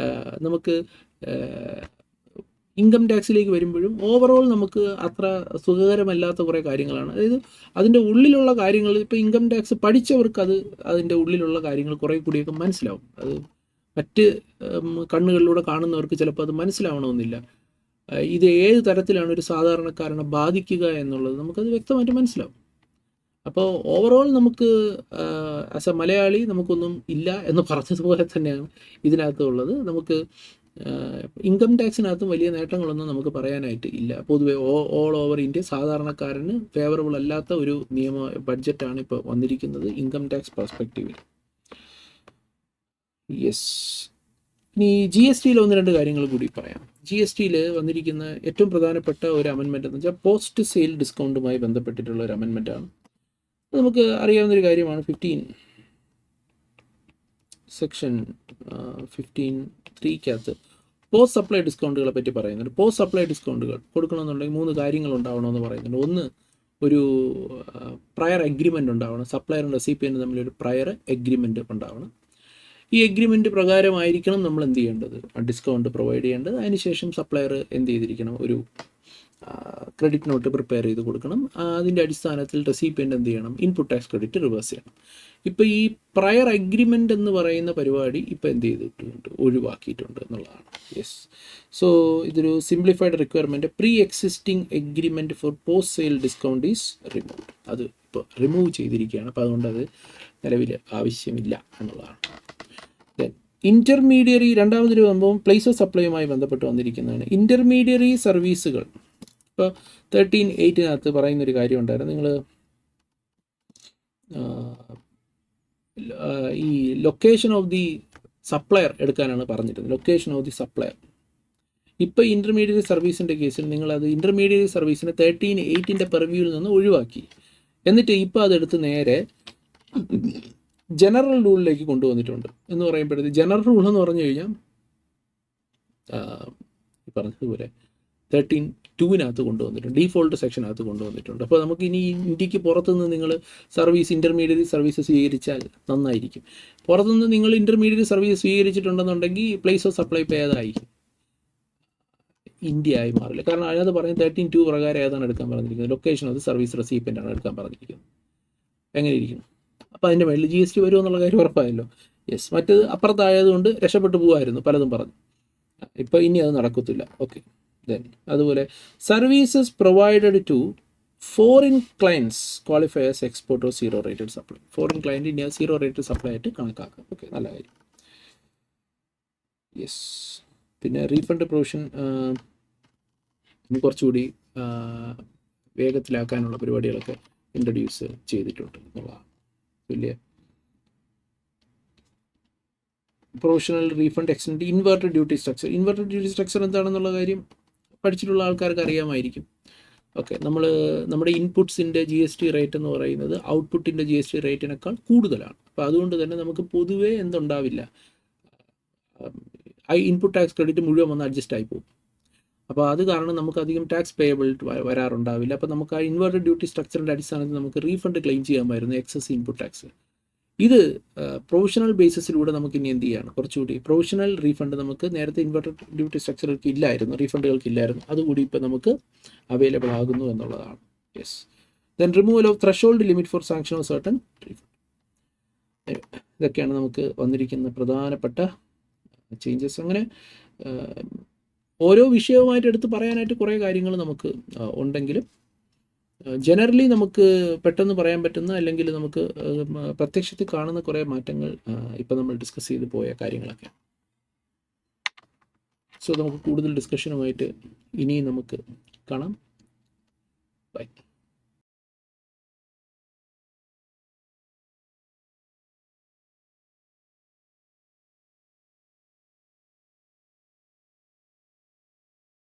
നമുക്ക് ഇൻകം ടാക്സിലേക്ക് വരുമ്പോഴും ഓവറോൾ നമുക്ക് അത്ര സുഖകരമല്ലാത്ത കുറേ കാര്യങ്ങളാണ്. അതായത് അതിൻ്റെ ഉള്ളിലുള്ള കാര്യങ്ങൾ, ഇപ്പോൾ ഇൻകം ടാക്സ് പഠിച്ചവർക്ക് അതിൻ്റെ ഉള്ളിലുള്ള കാര്യങ്ങൾ കുറേ കൂടിയൊക്കെ മനസ്സിലാവും. അത് മറ്റ് കണ്ണുകളിലൂടെ കാണുന്നവർക്ക് ചിലപ്പോൾ അത് മനസ്സിലാവണമെന്നില്ല. ഇത് ഏത് തരത്തിലാണ് ഒരു സാധാരണക്കാരനെ ബാധിക്കുക എന്നുള്ളത് നമുക്കത് വ്യക്തമായിട്ട് മനസ്സിലാവും. അപ്പോൾ ഓവറോൾ നമുക്ക് ആസ് എ മലയാളി നമുക്കൊന്നും ഇല്ല എന്ന് പറഞ്ഞതുപോലെ തന്നെയാണ് ഇതിനകത്തുള്ളത്. നമുക്ക് ഇൻകം ടാക്സിനകത്തും വലിയ നേട്ടങ്ങളൊന്നും നമുക്ക് പറയാനായിട്ട് ഇല്ല. പൊതുവെ ഓൾ ഓവർ ഇന്ത്യ സാധാരണക്കാരന് ഫേവറബിൾ അല്ലാത്ത ഒരു ബഡ്ജറ്റാണ് ഇപ്പോൾ വന്നിരിക്കുന്നത് ഇൻകം ടാക്സ് പെർസ്പെക്റ്റീവിൽ. യെസ്, ഇനി GSTയിൽ 1-2 കാര്യങ്ങൾ കൂടി പറയാം. GSTയിൽ വന്നിരിക്കുന്ന ഏറ്റവും പ്രധാനപ്പെട്ട ഒരു അമെൻമെൻറ്റ് എന്ന് വെച്ചാൽ പോസ്റ്റ് സെയിൽ ഡിസ്കൗണ്ടുമായി ബന്ധപ്പെട്ടിട്ടുള്ള ഒരു അമെൻമെൻറ്റാണ്. നമുക്ക് അറിയാവുന്നൊരു കാര്യമാണ്. സെക്ഷൻ 15(3) പോസ്റ്റ് സപ്ലൈ ഡിസ്കൗണ്ടുകളെ പറ്റി പറയുന്നുണ്ട്. പോസ്റ്റ് സപ്ലൈ ഡിസ്കൗണ്ടുകൾ കൊടുക്കണമെന്നുണ്ടെങ്കിൽ 3 കാര്യങ്ങൾ ഉണ്ടാവണമെന്ന് പറയുന്നുണ്ട്. ഒന്ന്, ഒരു പ്രയർ എഗ്രിമെൻ്റ് ഉണ്ടാവണം. സപ്ലയറും റെസിപ്പിയൻറ്റും തമ്മിലൊരു പ്രയർ എഗ്രിമെൻ്റ് ഉണ്ടാവണം. ഈ എഗ്രിമെൻറ്റ് പ്രകാരമായിരിക്കണം നമ്മൾ എന്ത് ചെയ്യേണ്ടത്, ഡിസ്കൗണ്ട് പ്രൊവൈഡ് ചെയ്യേണ്ടത്. അതിനുശേഷം സപ്ലയർ എന്ത് ചെയ്തിരിക്കണം, ഒരു ക്രെഡിറ്റ് നോട്ട് പ്രിപ്പയർ ചെയ്ത് കൊടുക്കണം. അതിൻ്റെ അടിസ്ഥാനത്തിൽ റെസിപ്പിയൻ്റ് എന്ത് ചെയ്യണം, ഇൻപുട്ട് ടാക്സ് ക്രെഡിറ്റ് റിവേഴ്സ് ചെയ്യണം. ഇപ്പോൾ ഈ പ്രയർ അഗ്രിമെൻ്റ് എന്ന് പറയുന്ന പരിപാടി ഇപ്പോൾ എന്ത് ചെയ്തിട്ടുണ്ട്, ഒഴിവാക്കിയിട്ടുണ്ട് എന്നുള്ളതാണ്. യെസ്, സോ ഇതൊരു simplified requirement. Pre existing agreement for post sale discount is removed. അത് ഇപ്പോൾ റിമൂവ് ചെയ്തിരിക്കുകയാണ്. അപ്പോൾ അതുകൊണ്ട് അത് നിലവിൽ ആവശ്യമില്ല എന്നുള്ളതാണ്. ഇൻ്റർമീഡിയറി, രണ്ടാമതൊരു സംഭവം പ്ലേസ് ഓഫ് സപ്ലൈയുമായി ബന്ധപ്പെട്ട് വന്നിരിക്കുന്നതാണ്. ഇൻ്റർമീഡിയറി സർവീസുകൾ ഇപ്പോൾ 13(8) പറയുന്നൊരു കാര്യം ഉണ്ടായിരുന്നു. നിങ്ങൾ ഈ ലൊക്കേഷൻ ഓഫ് ദി സപ്ലയർ എടുക്കാനാണ് പറഞ്ഞിരുന്നത്. Location of the supplier. ഇപ്പോൾ ഇൻ്റർമീഡിയറി സർവീസിൻ്റെ കേസിൽ നിങ്ങളത് ഇൻ്റർമീഡിയറി സർവീസിനെ 13(8) പെർവ്യൂവിൽ നിന്ന് ഒഴിവാക്കി. എന്നിട്ട് ഇപ്പോൾ അതെടുത്ത് നേരെ ജനറൽ റൂളിലേക്ക് കൊണ്ടുവന്നിട്ടുണ്ട്. എന്ന് പറയുമ്പോഴത്തേക്ക് ജനറൽ റൂൾ എന്ന് പറഞ്ഞു കഴിഞ്ഞാൽ പറഞ്ഞതുപോലെ 13(2) കൊണ്ടുവന്നിട്ടുണ്ട്. ഡീഫോൾട്ട് സെക്ഷനകത്ത് കൊണ്ടുവന്നിട്ടുണ്ട്. അപ്പോൾ നമുക്ക് ഇനി ഇന്ത്യക്ക് പുറത്തുനിന്ന് നിങ്ങൾ ഇൻ്റർമീഡിയറി സർവീസ് സ്വീകരിച്ചാൽ നന്നായിരിക്കും. പുറത്തുനിന്ന് നിങ്ങൾ ഇൻ്റർമീഡിയറി സർവീസ് സ്വീകരിച്ചിട്ടുണ്ടെന്നുണ്ടെങ്കിൽ പ്ലേസ് ഓഫ് സപ്ലൈ ഇപ്പോൾ ഏതായിരിക്കും, ഇന്ത്യ ആയി മാറില്ല. കാരണം അതിനകത്ത് പറയുന്നത് 13(2) പ്രകാരം ഏതാണ് എടുക്കാൻ പറഞ്ഞിരിക്കുന്നത്, ലൊക്കേഷൻ ഓഫ് സർവീസ് റെസിപ്പിയൻ്റാണ് എടുക്കാൻ പറഞ്ഞിരിക്കുന്നത്. എങ്ങനെ ഇരിക്കുന്നു? അപ്പോൾ അതിൻ്റെ മേളിൽ GST വരുമോ എന്നുള്ള കാര്യം ഉറപ്പായല്ലോ. യെസ്, മറ്റേത് അപ്പുറത്തായതുകൊണ്ട് രക്ഷപ്പെട്ടു പോകുമായിരുന്നു, പലതും പറഞ്ഞു. ഇപ്പോൾ ഇനി അത് നടക്കത്തില്ല. ഓക്കെ, ദെൻ അതുപോലെ services provided to foreign clients qualify as export of zero rated supply. Foreign client ഇനി സീറോ റേറ്റഡ് സപ്ലൈ ആയിട്ട് കണക്കാക്കാം. ഓക്കെ, നല്ല കാര്യം. യെസ്, പിന്നെ റീഫണ്ട് പ്രൊവിഷൻ കുറച്ചുകൂടി വേഗത്തിലാക്കാനുള്ള പരിപാടികളൊക്കെ ഇൻട്രൊഡ്യൂസ് ചെയ്തിട്ടുണ്ട് എന്നുള്ളതാണ്. വലിയ provisional refund extend inverted duty structure. Inverted duty structure എന്താണെന്നുള്ള കാര്യം പഠിച്ചിട്ടുള്ള ആൾക്കാർക്ക് അറിയാമായിരിക്കും. ഓക്കെ, നമ്മുടെ ഇൻപുട്സിൻ്റെ GST റേറ്റ് എന്ന് പറയുന്നത് ഔട്ട്പുട്ടിൻ്റെ GST റേറ്റിനേക്കാൾ കൂടുതലാണ്. അപ്പോൾ അതുകൊണ്ട് തന്നെ നമുക്ക് പൊതുവേ എന്തുണ്ടാവില്ല, ഇൻപുട്ട് ടാക്സ് ക്രെഡിറ്റ് മുഴുവൻ വന്ന് അഡ്ജസ്റ്റ് ആയി പോകും. അപ്പോൾ അത് കാരണം നമുക്ക് അധികം ടാക്സ് പേയബിൾ വരാറുണ്ടാവില്ല. അപ്പോൾ നമുക്ക് ആ ഇൻവേർട്ടഡ് ഡ്യൂട്ടി സ്ട്രക്ചറിൻ്റെ അടിസ്ഥാനത്തിൽ നമുക്ക് റീഫണ്ട് ക്ലെയിം ചെയ്യാമായിരുന്നു എക്സസ് ഇൻപുട്ട് ടാക്സ്. ഇത് പ്രൊവിഷണൽ ബേസിസിലൂടെ നമുക്ക് ഇനി എന്ത് ചെയ്യാണ്, കുറച്ചുകൂടി പ്രൊവിഷണൽ റീഫണ്ട് നമുക്ക് നേരത്തെ ഇൻവേർട്ടഡ് ഡ്യൂട്ടി സ്ട്രക്ചറുകൾക്ക് ഇല്ലായിരുന്നു, റീഫണ്ടുകൾക്ക് ഇല്ലായിരുന്നു. അതുകൂടി ഇപ്പോൾ നമുക്ക് അവൈലബിൾ ആകുന്നു എന്നുള്ളതാണ്. Yes, then removal of threshold limit for sanction of certain refund. ഇതൊക്കെയാണ് നമുക്ക് വന്നിരിക്കുന്ന പ്രധാനപ്പെട്ട ചേഞ്ചസ്. അങ്ങനെ ഓരോ വിഷയവുമായിട്ട് എടുത്ത് പറയാനായിട്ട് കുറേ കാര്യങ്ങൾ നമുക്ക് ഉണ്ടെങ്കിലും ജനറലി നമുക്ക് പെട്ടെന്ന് പറയാൻ പറ്റുന്ന അല്ലെങ്കിൽ നമുക്ക് പ്രത്യക്ഷത്തിൽ കാണുന്ന കുറേ മാറ്റങ്ങൾ ഇപ്പം നമ്മൾ ഡിസ്കസ് ചെയ്ത് പോയ കാര്യങ്ങളൊക്കെ. സോ നമുക്ക് കൂടുതൽ ഡിസ്കഷനുമായിട്ട് ഇനിയും നമുക്ക് കാണാം. ബൈ.